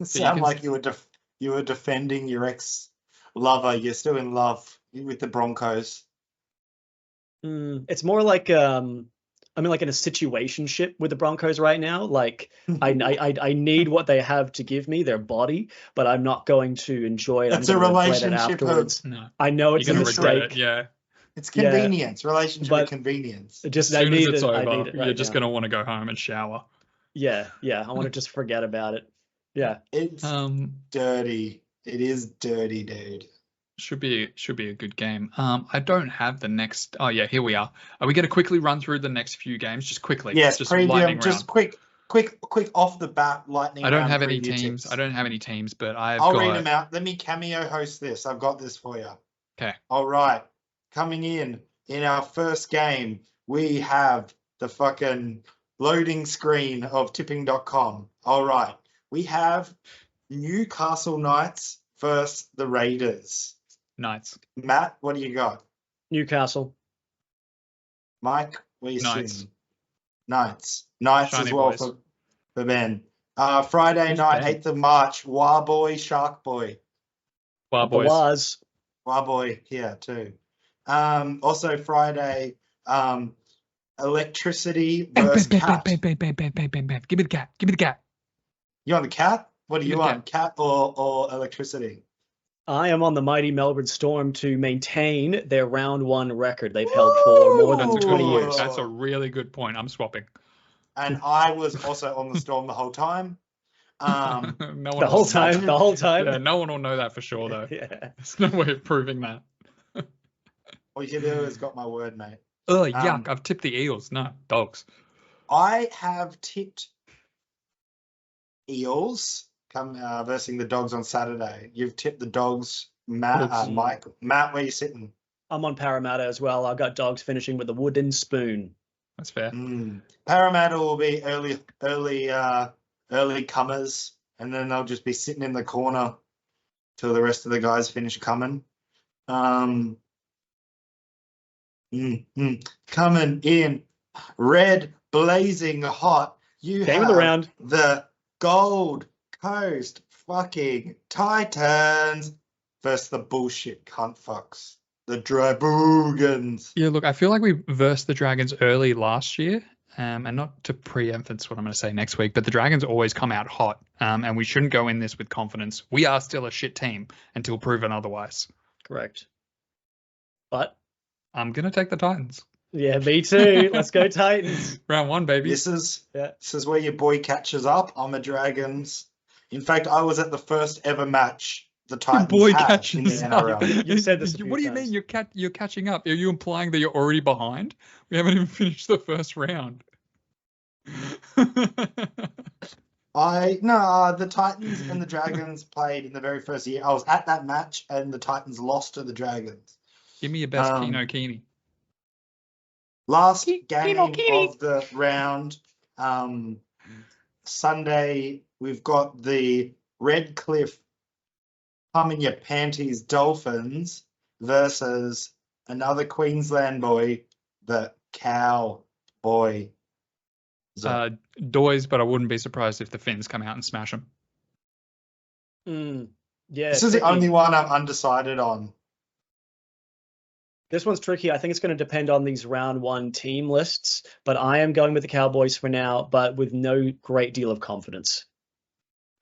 It sounds like you were defending your ex-lover. You're still in love with the Broncos. It's more like I'm like in a situationship with the Broncos right now. Like I need what they have to give me, their body, but I'm not going to enjoy it. It's a relationship afterwards. I know it's a mistake. Yeah. It's convenience, relationship with convenience. As soon as it's over, you're just going to want to go home and shower. Yeah. I want to just forget about it. Yeah. It's dirty. It is dirty, dude. Should be a good game. I don't have the next. Oh yeah, here we are. Are we going to quickly run through the next few games? Just quickly. Yes, just preview. Just quick off the bat. Lightning. I don't have any teams. Tips. I don't have any teams, but I'll read them out. Let me cameo host this. I've got this for you. Okay. All right. Coming in our first game, we have the fucking loading screen of tipping.com. All right. We have Newcastle Knights versus the Raiders. Knights. Matt, what do you got? Newcastle. Mike, what are you Knights. seeing? Knights. Knights Shiny as well boys. for Ben. Friday night, 8th of March, Warboy, Shark Boy. Warboys. Warboy here too. Also Friday, electricity versus cat. Bam. Give me the cat. You on the cat? What are you on? Cat or electricity? I am on the mighty Melbourne Storm to maintain their round 1 record they've held for more than 20 years. That's a really good point. I'm swapping. And I was also on the Storm the whole time. The whole time. Yeah, no one will know that for sure, though. Yeah. There's no way of proving that. All you can do is got my word, mate. Oh, yuck. I've tipped the Eels. No, Dogs. I have tipped Eels versus the Dogs on Saturday. You've tipped the Dogs, Matt, Mike. Matt, where are you sitting? I'm on Parramatta as well. I've got Dogs finishing with a wooden spoon. That's fair. Parramatta will be early comers, and then they'll just be sitting in the corner till the rest of the guys finish coming. Coming in red, blazing hot. You Game have of the round. The Gold Coast fucking Titans versus the bullshit cunt fucks, the Draboogans. Yeah, look, I feel like we versed the Dragons early last year, and not to preemphasize what I'm going to say next week, but the Dragons always come out hot, and we shouldn't go in this with confidence. We are still a shit team until proven otherwise. Correct. But I'm going to take the Titans. Yeah, me too. Let's go Titans. Round 1, baby. This is where your boy catches up. I'm a Dragons. In fact, I was at the first ever match the Titans had in the NRL. You said this. What do you mean you're catching up? Are you implying that you're already behind? We haven't even finished the first round. The Titans and the Dragons played in the very first year. I was at that match, and the Titans lost to the Dragons. Give me your best Keno Keeney. Last game of the round, Sunday, we've got the Redcliffe Come in Your Panties Dolphins versus another Queensland boy, the Cowboy. Doys, but I wouldn't be surprised if the Finns come out and smash them. Yeah, this is the only one I'm undecided on. This one's tricky. I think it's going to depend on these round 1 team lists, but I am going with the Cowboys for now, but with no great deal of confidence.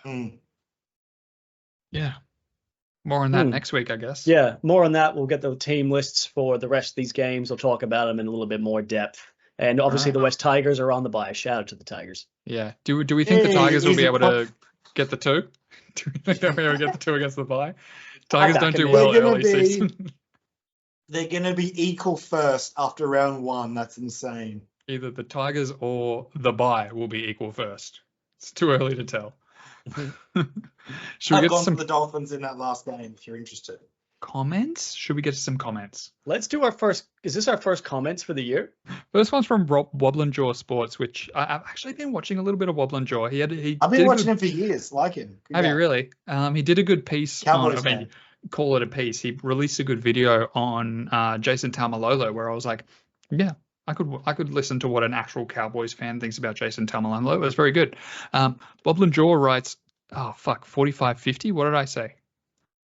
Yeah. More on that next week, I guess. Yeah, more on that. We'll get the team lists for the rest of these games. We'll talk about them in a little bit more depth. And obviously the West Tigers are on the bye. Shout out to the Tigers. Yeah. Do we think the Tigers will be able to get the 2? Do we think they'll be able to get the 2 against the bye? Tigers don't do well early season. They're going to be equal first after round 1. That's insane. Either the Tigers or the bye will be equal first. It's too early to tell. Should we get some the Dolphins in that last game if you're interested? Comments? Should we get to some comments? Let's do our first. Is this our first comments for the year? First one's from Wobblin' Jaw Sports, which I've actually been watching a little bit of Wobblin' Jaw. I've been watching him for years. Like him. Have you really? He did a good piece. Call it a piece. He released a good video on Jason Taumalolo, where I was like, yeah, I could listen to what an actual Cowboys fan thinks about Jason Taumalolo. It was very good. Wobblin' Jaw writes, 45-50. What did I say?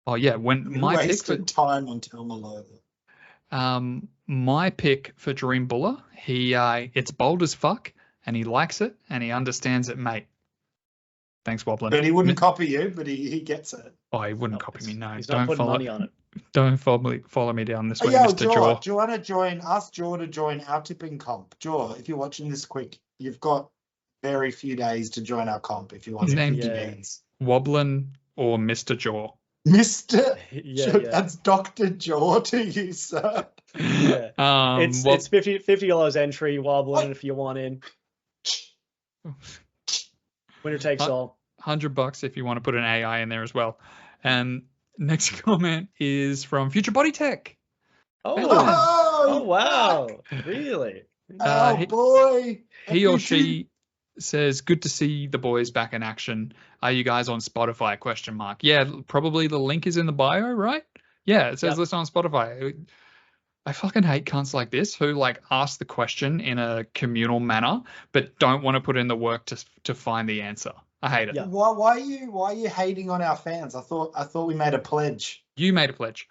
Oh yeah, when my pick for time on Taumalolo. My pick for Dream Buller, it's bold as fuck, and he likes it, and he understands it, mate. Thanks, Wobblin'. But he wouldn't copy you, but he gets it. Oh, he wouldn't copy me. No, he's not putting money on it. Don't follow me down this way, Mr. Jaw. Do you want to ask Jaw to join our tipping comp? Jaw, if you're watching this quick, you've got very few days to join our comp if you want to. His Wobblin' or Mr. Jaw. Mr. That's Dr. Jaw to you, sir. Yeah. It's $50 entry, Wobblin' if you want in. Winner takes all. $100 if you want to put an AI in there as well. And next comment is from Future Body Tech. Oh wow. Really? Boy. He or she says, good to see the boys back in action. Are you guys on Spotify? ? Yeah, probably the link is in the bio, right? Yeah, it says listen on Spotify. I fucking hate cunts like this who ask the question in a communal manner but don't want to put in the work to find the answer. I hate it. Yeah. Why are you hating on our fans? I thought we made a pledge. You made a pledge.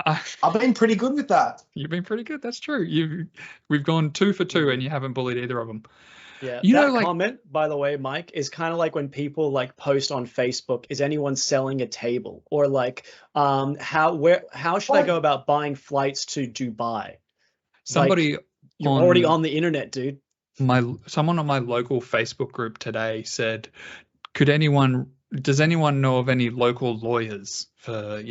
I've been pretty good with that. You've been pretty good. That's true. We've gone 2 for 2 and you haven't bullied either of them. Yeah, that comment, by the way, Mike, is kind of like when people post on Facebook, is anyone selling a table? Or how should I go about buying flights to Dubai? Somebody you're already on the internet, dude. Someone on my local Facebook group today said, does anyone know of any local lawyers for,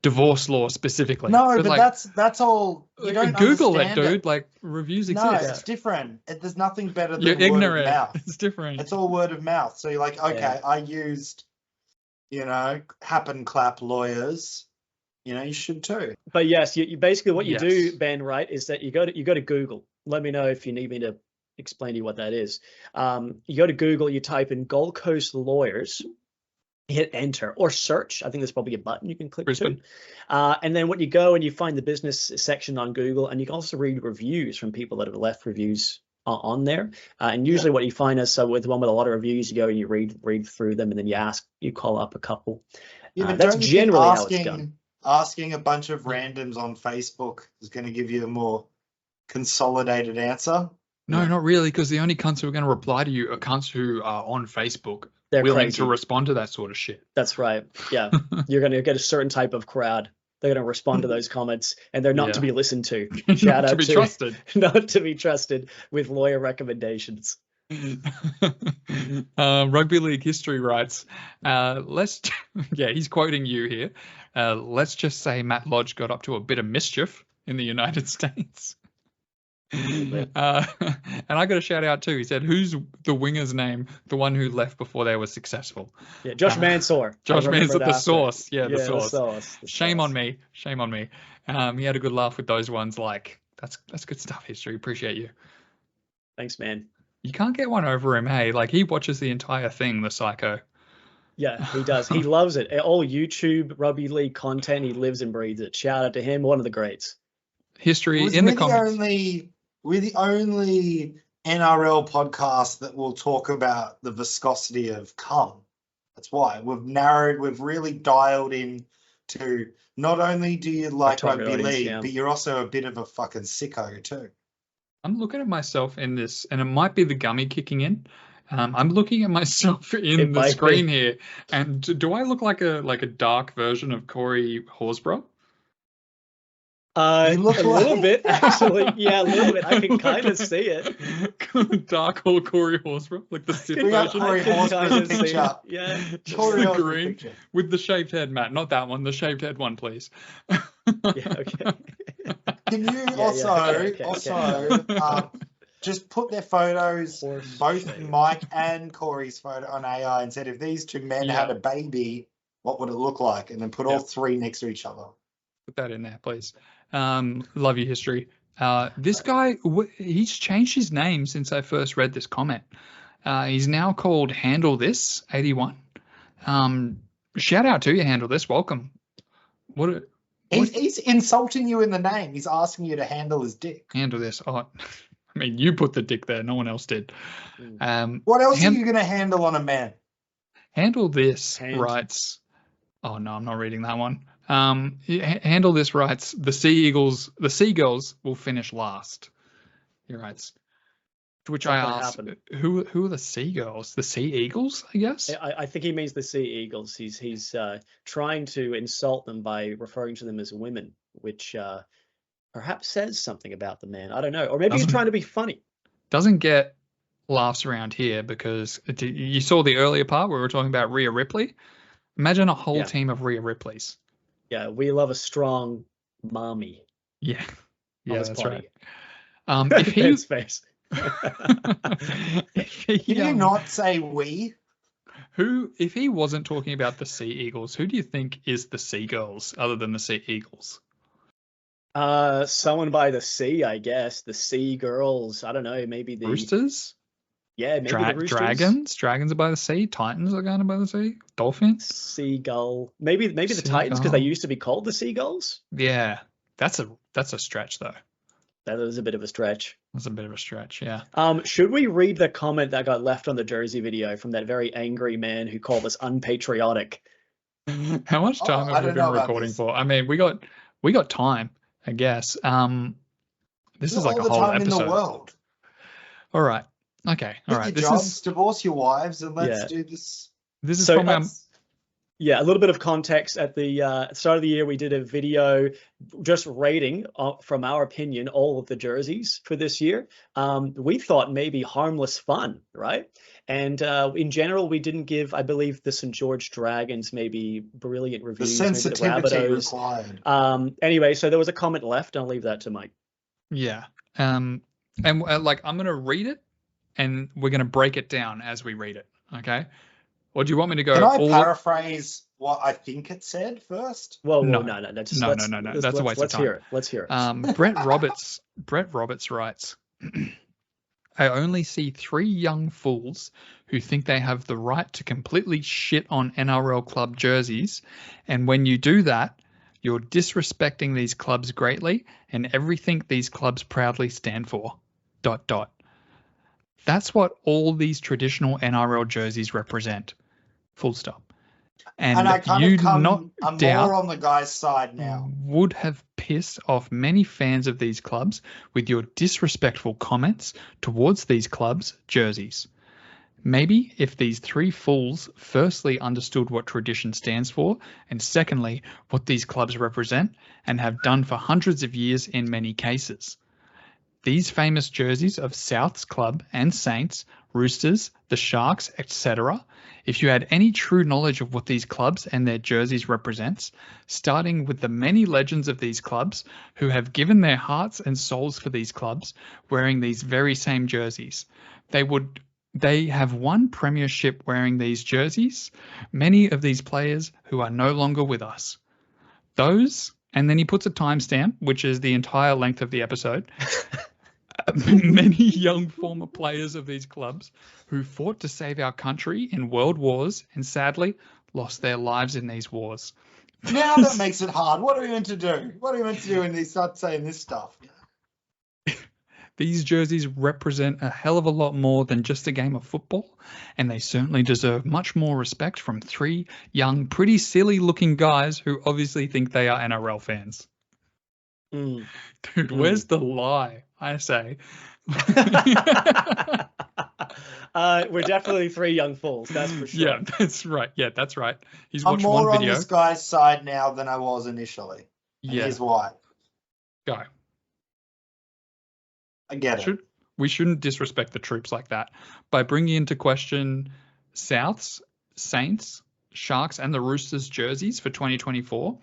divorce law specifically? No, but that's all. You don't Google it, dude. Reviews exist. No, it's different. There's nothing better than You're ignorant. Word of mouth. It's different. It's all word of mouth. So you're like, okay, I used, happen clap lawyers. You should too. But yes, you basically what you do, Ben, right, is that you go to Google. Let me know if you need me to explain to you what that is. You go to Google, you type in Gold Coast lawyers, hit enter or search. I think there's probably a button you can click to. And then what you go and you find the business section on Google, and you can also read reviews from people that have left reviews on there. And usually what you find is, so with the one with a lot of reviews, you go and you read through them, and then you call up a couple. That's generally how it's done. Asking a bunch of randoms on Facebook is going to give you a more consolidated answer. No, not really, because the only cunts who are going to reply to you are cunts who are on Facebook. They're willing crazy to respond to that sort of shit. That's right. Yeah. You're going to get a certain type of crowd. They're going to respond to those comments, and they're not to be listened to. Shout out to be trusted. Not to be trusted with lawyer recommendations. Rugby League History writes, he's quoting you here. Let's just say Matt Lodge got up to a bit of mischief in the United States. Absolutely. And I got a shout out too. He said, "Who's the winger's name? The one who left before they were successful." Yeah, Josh Mansour. Josh Mansour, the after. sauce. Yeah, the The sauce. Shame on me. Shame on me. He had a good laugh with those ones. Like, that's good stuff, History. Appreciate you. Thanks, man. You can't get one over him, hey? Like, he watches the entire thing, the psycho. Yeah, he does. He loves it. All YouTube rugby league content, he lives and breathes it. Shout out to him, one of the greats. History in the comments. We're the only NRL podcast that will talk about the viscosity of cum. That's why we've really dialed in to not only do you like rugby league, but you're also a bit of a fucking sicko too. I'm looking at myself in this, and it might be the gummy kicking in. I'm looking at myself in the screen here, and do I look like a dark version of Corey Horsburgh? You look a little bit, actually. Yeah, a little bit. I can kind of see it. Dark old Corey Horsburgh, like the stiff version. Corey Horsburgh's picture. Yeah. Corey green picture. With the shaved head, Matt. Not that one. The shaved head one, please. Yeah, okay. Can you just put their photos, both Mike and Corey's photo on AI, and said if these two men had a baby, what would it look like? And then put all three next to each other. Put that in there, please. Love your History. This guy, he's changed his name since I first read this comment. He's now called Handle This 81. Shout out to you, Handle This. Welcome. He's insulting you in the name. He's asking you to handle his dick. Handle this. Oh, I mean, you put the dick there. No one else did. What else are you going to handle on a man? Handle This writes. Oh no, I'm not reading that one. Handle This writes, the Seagulls will finish last. He writes. To which I asked, who are the Seagulls? The Sea Eagles, I guess? I think he means the Sea Eagles. He's trying to insult them by referring to them as women, which perhaps says something about the man. I don't know. Or maybe he's trying to be funny. Doesn't get laughs around here because you saw the earlier part where we were talking about Rhea Ripley. Imagine a whole team of Rhea Ripleys. Yeah, we love a strong mommy. Yeah, that's party. Right. If he space. Can you not say we? If he wasn't talking about the Sea Eagles, who do you think is the Seagulls other than the Sea Eagles? Someone by the sea, I guess. The Sea Girls. I don't know. Maybe the Roosters. Yeah, maybe the Roosters. Dragons are by the sea. Titans are going by the sea. Dolphins. Seagull. Maybe the Titans because they used to be called the Seagulls. Yeah, that's a stretch though. That is a bit of a stretch. That's a bit of a stretch, yeah. Should we read the comment that got left on the jersey video from that very angry man who called us unpatriotic? How much time have we been recording for? I mean, we got time, I guess. This is like a whole episode. In the world. All right. Okay. All right. Divorce your wives, and let's do this. This is from a little bit of context. At the start of the year, we did a video just rating, from our opinion, all of the jerseys for this year. We thought maybe harmless fun, right? And in general, we didn't give, I believe, the St. George Dragons maybe brilliant reviews. The sensitivity maybe the required. Anyway, so there was a comment left. I'll leave that to Mike. Yeah. And I'm going to read it, and we're going to break it down as we read it. Okay. Or do you want me to go? Can I paraphrase what I think it said first? Well, no. That's a waste of time. Let's hear it. Brett Roberts writes, I only see 3 young fools who think they have the right to completely shit on NRL club jerseys, and when you do that, you're disrespecting these clubs greatly and everything these clubs proudly stand for. ... That's what all these traditional NRL jerseys represent. Full stop. And I I'm more on the guy's side now. Would have pissed off many fans of these clubs with your disrespectful comments towards these clubs' jerseys. Maybe if these 3 fools firstly understood what tradition stands for, and secondly, what these clubs represent and have done for hundreds of years in many cases. These famous jerseys of South's Club and Saints Roosters, the Sharks, etc., if you had any true knowledge of what these clubs and their jerseys represents, starting with the many legends of these clubs who have given their hearts and souls for these clubs, wearing these very same jerseys. They have won premiership wearing these jerseys, many of these players who are no longer with us. Those, and then he puts a timestamp, which is the entire length of the episode. Many young former players of these clubs who fought to save our country in world wars and sadly lost their lives in these wars. Now that makes it hard. What are we meant to do? What are we meant to do when they start saying this stuff? These jerseys represent a hell of a lot more than just a game of football, and they certainly deserve much more respect from 3 young, pretty silly-looking guys who obviously think they are NRL fans. Dude, where's the lie? I say. We're definitely 3 young fools, that's for sure. Yeah, that's right. He's watched I'm more one video. on this guy's side now than I was initially. And here's why. Go. I get it. We shouldn't disrespect the troops like that. By bringing into question Souths, Saints, Sharks, and the Roosters jerseys for 2024,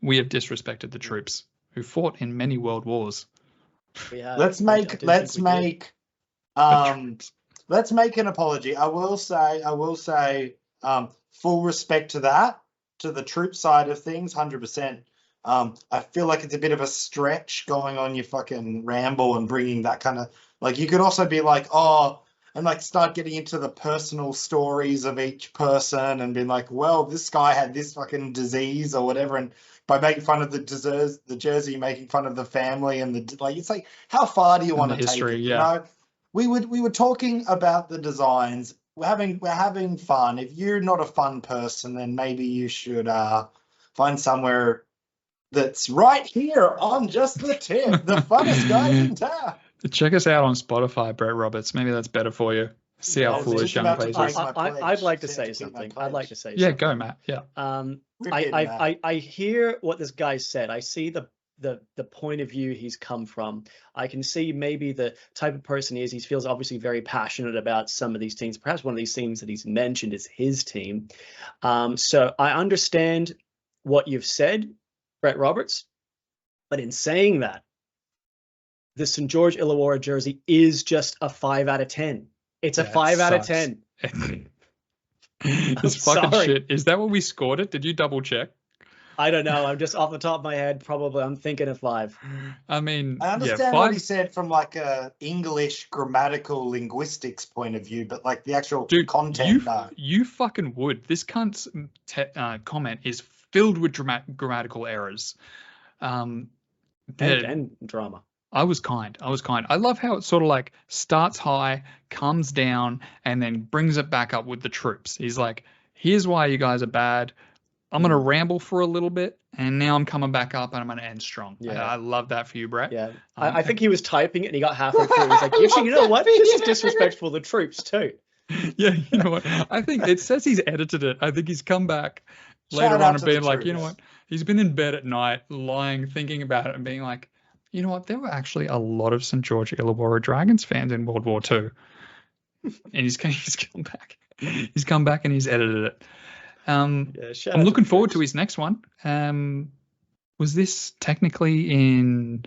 we have disrespected the troops who fought in many world wars. Let's make an apology. I will say full respect to that, to the troop side of things, 100%. I feel like it's a bit of a stretch going on your fucking ramble and bringing that kind of, like, you could also be like, oh, and like start getting into the personal stories of each person and being like, well, this guy had this fucking disease or whatever, and by making fun of the jersey, making fun of the family and the, like, it's like, how far do you want to take it? Yeah. You know, we were talking about the designs. We're having fun. If you're not a fun person, then maybe you should find somewhere that's right here on just the tip, the funnest guy in town. Check us out on Spotify, Brett Roberts. Maybe that's better for you. See how foolish young players are. I'd like to say something. Yeah, go, Matt. Yeah. I hear what this guy said. I see the point of view he's come from. I can see maybe the type of person he is. He feels obviously very passionate about some of these teams. Perhaps one of these teams that he's mentioned is his team. So I understand what you've said, Brett Roberts, but in saying that, the St. George Illawarra jersey is just a 5 out of 10. It's a 5 out of 10. This fucking shit. Is that what we scored it? Did you double check? I don't know. I'm just off the top of my head. Probably I'm thinking a 5. I mean, I understand what he said from like a English grammatical linguistics point of view, but like the actual content. You fucking would. This cunt's comment is filled with grammatical errors. And drama. I was kind. I love how it sort of like starts high, comes down, and then brings it back up with the troops. He's like, here's why you guys are bad. I'm going to ramble for a little bit, and now I'm coming back up, and I'm going to end strong. Yeah. I love that for you, Brett. Yeah. I think he was typing it, and he got halfway through. He's like, you know what? This is disrespectful to the troops, too. Yeah, you know what? I think it says he's edited it. I think he's come back later on and being like, you know what? He's been in bed at night, lying, thinking about it, and being like, you know what? There were actually a lot of St. George Illawarra Dragons fans in World War II. And he's come back. He's come back and he's edited it. I'm looking forward to his next one. Was this technically in...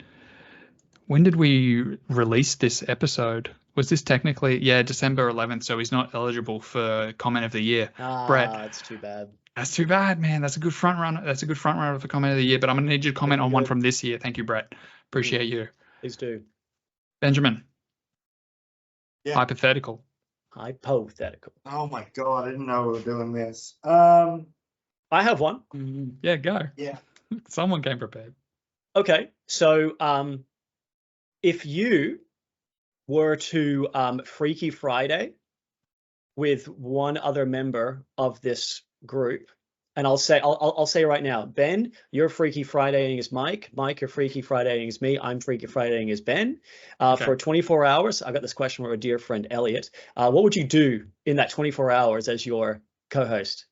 When did we release this episode? Was this technically... Yeah, December 11th, so he's not eligible for Comment of the Year. Brett. That's too bad. That's too bad, man. That's a good front runner. That's a good front runner for Comment of the Year, but I'm going to need you to comment on one from this year. Thank you, Brett. Appreciate you. Please do. Benjamin. Yeah. Hypothetical. Oh my God, I didn't know we were doing this. I have one. Yeah, go. Yeah. Someone came prepared. Okay, so if you were to Freaky Friday with one other member of this group, and I'll say right now, Ben, you're Freaky Fridaying as Mike. Mike, you're Freaky Fridaying as me. I'm Freaky Fridaying as Ben. For 24 hours, I got this question from a dear friend, Elliot. What would you do in that 24 hours as your co-host?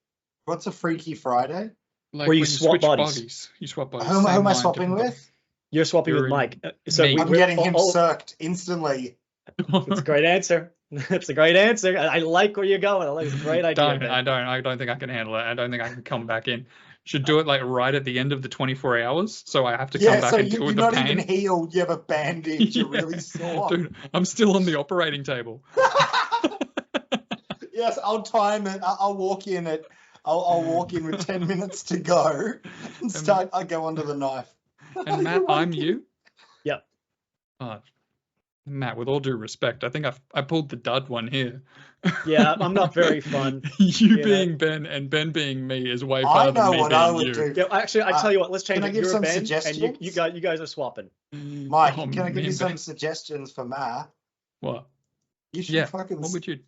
What's a Freaky Friday? Like where you swap bodies. You swap bodies. Who am I swapping with? You're swapping with Mike. So I'm getting him circed instantly. That's a great answer. That's a great answer. I like where you're going. I like it's a great idea. I don't think I can handle it. I don't think I can come back in. Should do it like right at the end of the 24 hours, so I have to come back and deal with the pain. You're not even healed. You have a bandage. You're really sore. Dude, I'm still on the operating table. Yes, I'll time it. I'll walk in with 10 minutes to go and start. I go under the knife. And Matt, I'm you. Yep. Matt, with all due respect, I think I pulled the dud one here. Yeah, I'm not very fun. You being Ben and Ben being me is way farther than me being you. I know what I would do. Yeah, actually, I tell you what. Let's change it. Can I give some suggestions? And you guys are swapping. Mike, can I give you some suggestions for Matt? What? You should What would you?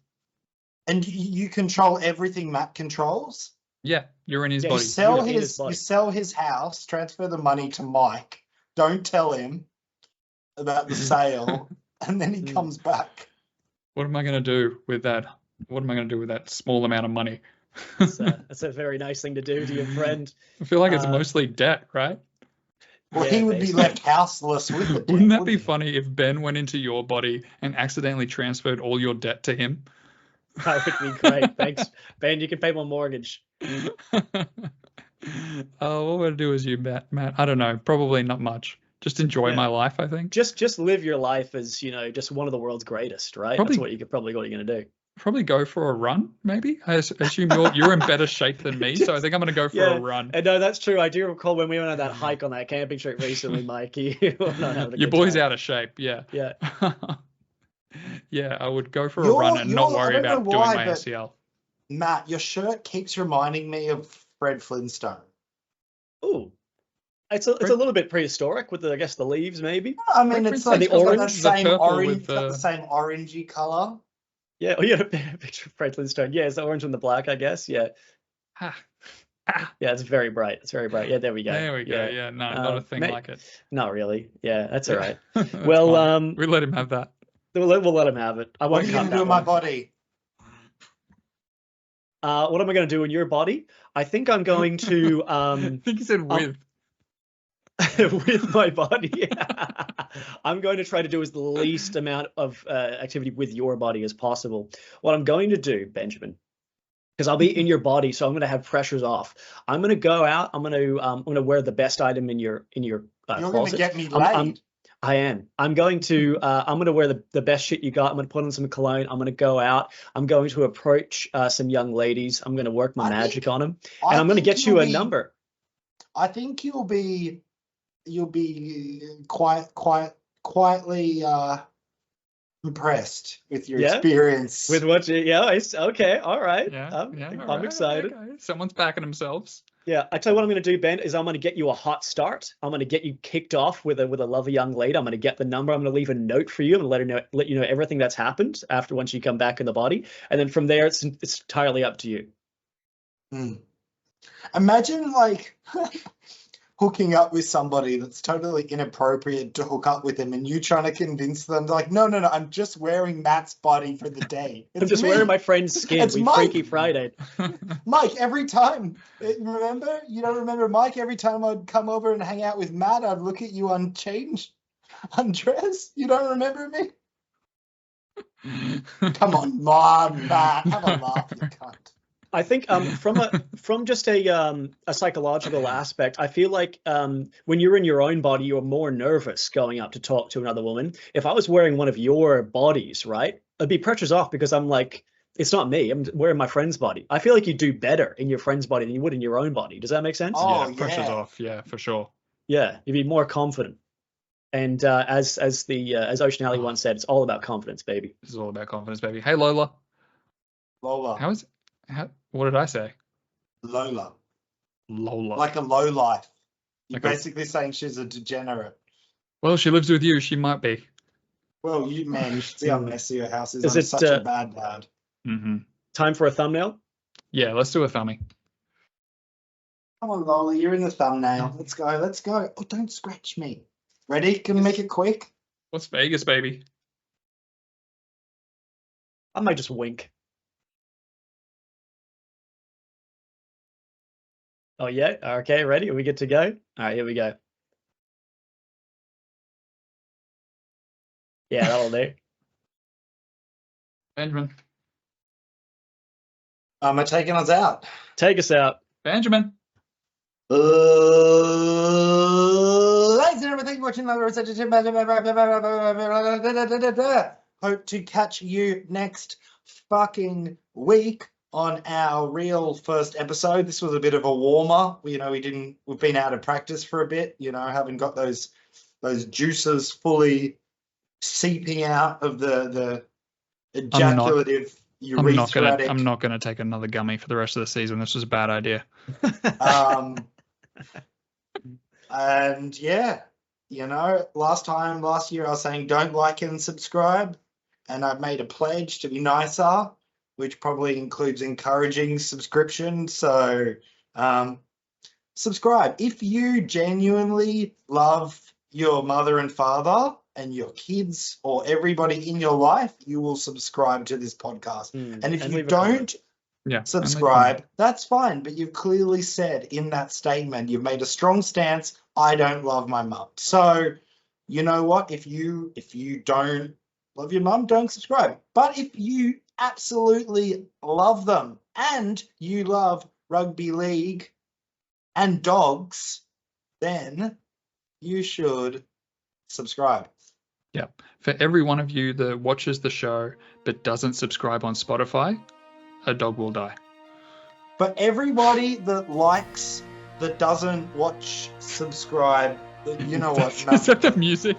And you control everything Matt controls? Yeah, you're in his body. You sell his house, transfer the money to Mike. Don't tell him about the sale, and then he comes back. What am I going to do with that? What am I going to do with that small amount of money? That's a very nice thing to do to your friend. I feel like it's mostly debt, right? Well, he would be left houseless with the debt. Wouldn't that be funny if Ben went into your body and accidentally transferred all your debt to him? That would be great. Thanks, Ben. You can pay my mortgage. What would I do as you, Matt? I don't know. Probably not much. Just enjoy my life, I think. Just live your life as, just one of the world's greatest, right? That's what you're going to do. Probably go for a run, maybe. I assume you're in better shape than me, so I think I'm going to go for a run. And no, that's true. I do recall when we went on that hike on that camping trip recently, Mike. Your boy's out of shape, yeah. Yeah. Yeah, I would go for a run and not worry about doing my ACL. Matt, your shirt keeps reminding me of Fred Flintstone. Ooh. It's a little bit prehistoric with the leaves, maybe. I mean, it's like the orange, the same orange, the same orangey color. Yeah, you had a picture of Fred Flintstone. Yeah, it's the orange and the black, I guess. Yeah. Yeah, it's very bright. It's very bright. Yeah, there we go. There we go. Yeah, no, not a thing like it. Not really. Yeah, that's all right. Well, we let him have that. We'll let him have it. I won't cut that. What are you going to do in my body? What am I going to do in your body? I think I'm going to. I think you said with. With my body. I'm going to try to do as the least amount of activity with your body as possible. What I'm going to do, Benjamin, because I'll be in your body, so I'm going to have pressures off. I'm going to go out. I'm going to wear the best item in your You're closet. going to get me laid. I am. I'm going to wear the best shit you got. I'm going to put on some cologne. I'm going to go out. I'm going to approach some young ladies. I'm going to work my magic on them, and I'm going to get you a number. I think you'll be quietly impressed with your experience. With what okay, all right. I'm excited. Okay. Someone's backing themselves. Yeah, I tell you what I'm going to do, Ben, is I'm going to get you a hot start. I'm going to get you kicked off with a lovely young lady. I'm going to get the number. I'm going to leave a note for you and let you know everything that's happened once you come back in the body, and then from there it's entirely up to you. Imagine hooking up with somebody that's totally inappropriate to hook up with them, and you trying to convince them like, no, I'm just wearing Matt's body for the day. I'm just wearing my friend's skin. We Freaky Friday. Mike, every time, remember? You don't remember Mike? Every time I'd come over and hang out with Matt, I'd look at you undressed. You don't remember me? Come on, Matt, have a laugh, you cunt. I think from just a psychological aspect, I feel like when you're in your own body, you're more nervous going up to talk to another woman. If I was wearing one of your bodies, right, it'd be pressures off because I'm like, it's not me. I'm wearing my friend's body. I feel like you do better in your friend's body than you would in your own body. Does that make sense? Pressures off. Yeah, for sure. Yeah, you'd be more confident. And as Ocean Alley once said, it's all about confidence, baby. This is all about confidence, baby. Hey, Lola. How is it? What did I say? Lola. Like a low life. You're basically saying she's a degenerate. Well, she lives with you. She might be. Well, you should see how messy your house is. I'm such a bad dad. Mm-hmm. Time for a thumbnail? Yeah, let's do a thumbie. Come on, Lola. You're in the thumbnail. Let's go. Oh, don't scratch me. Ready? Can we make it quick? What's Vegas, baby? I might just wink. Oh, yeah? Okay, ready? Are we good to go? All right, here we go. Yeah, that'll do. Benjamin. Am I taking us out? Take us out. Benjamin. Thanks and everything for watching another research. Hope to catch you next fucking week on our real first episode. This was a bit of a warmer. We've been out of practice for a bit, haven't got those juices fully seeping out of the ejaculative urethratic. I'm not gonna take another gummy for the rest of the season. This was a bad idea. And yeah, last year I was saying don't like and subscribe, and I've made a pledge to be nicer, which probably includes encouraging subscription. So subscribe. If you genuinely love your mother and father and your kids or everybody in your life, you will subscribe to this podcast. And if you don't subscribe, that's fine. But you've clearly said in that statement, you've made a strong stance, I don't love my mum. So you know what? If you don't love your mum, don't subscribe. But if you absolutely love them and you love rugby league and dogs, then you should subscribe. Yeah. For every one of you that watches the show but doesn't subscribe on Spotify, a dog will die. For everybody that likes, that doesn't watch, subscribe, you know what? Is that the music?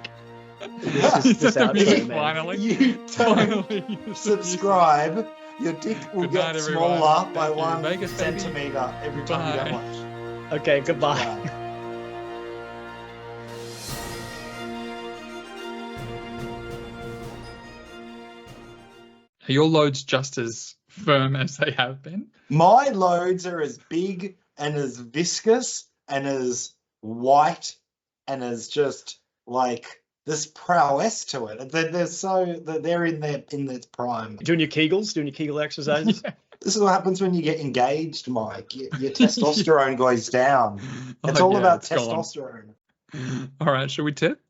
Finally. You finally subscribe. Your dick will get smaller by 1 centimeter every time you don't watch. Okay, goodbye. Are your loads just as firm as they have been? My loads are as big and as viscous and as white and as just like this prowess to it. They're in their prime. Doing your Kegel exercises. Yeah. This is what happens when you get engaged, Mike. Your testosterone goes down. It's all about testosterone. All right, shall we tip?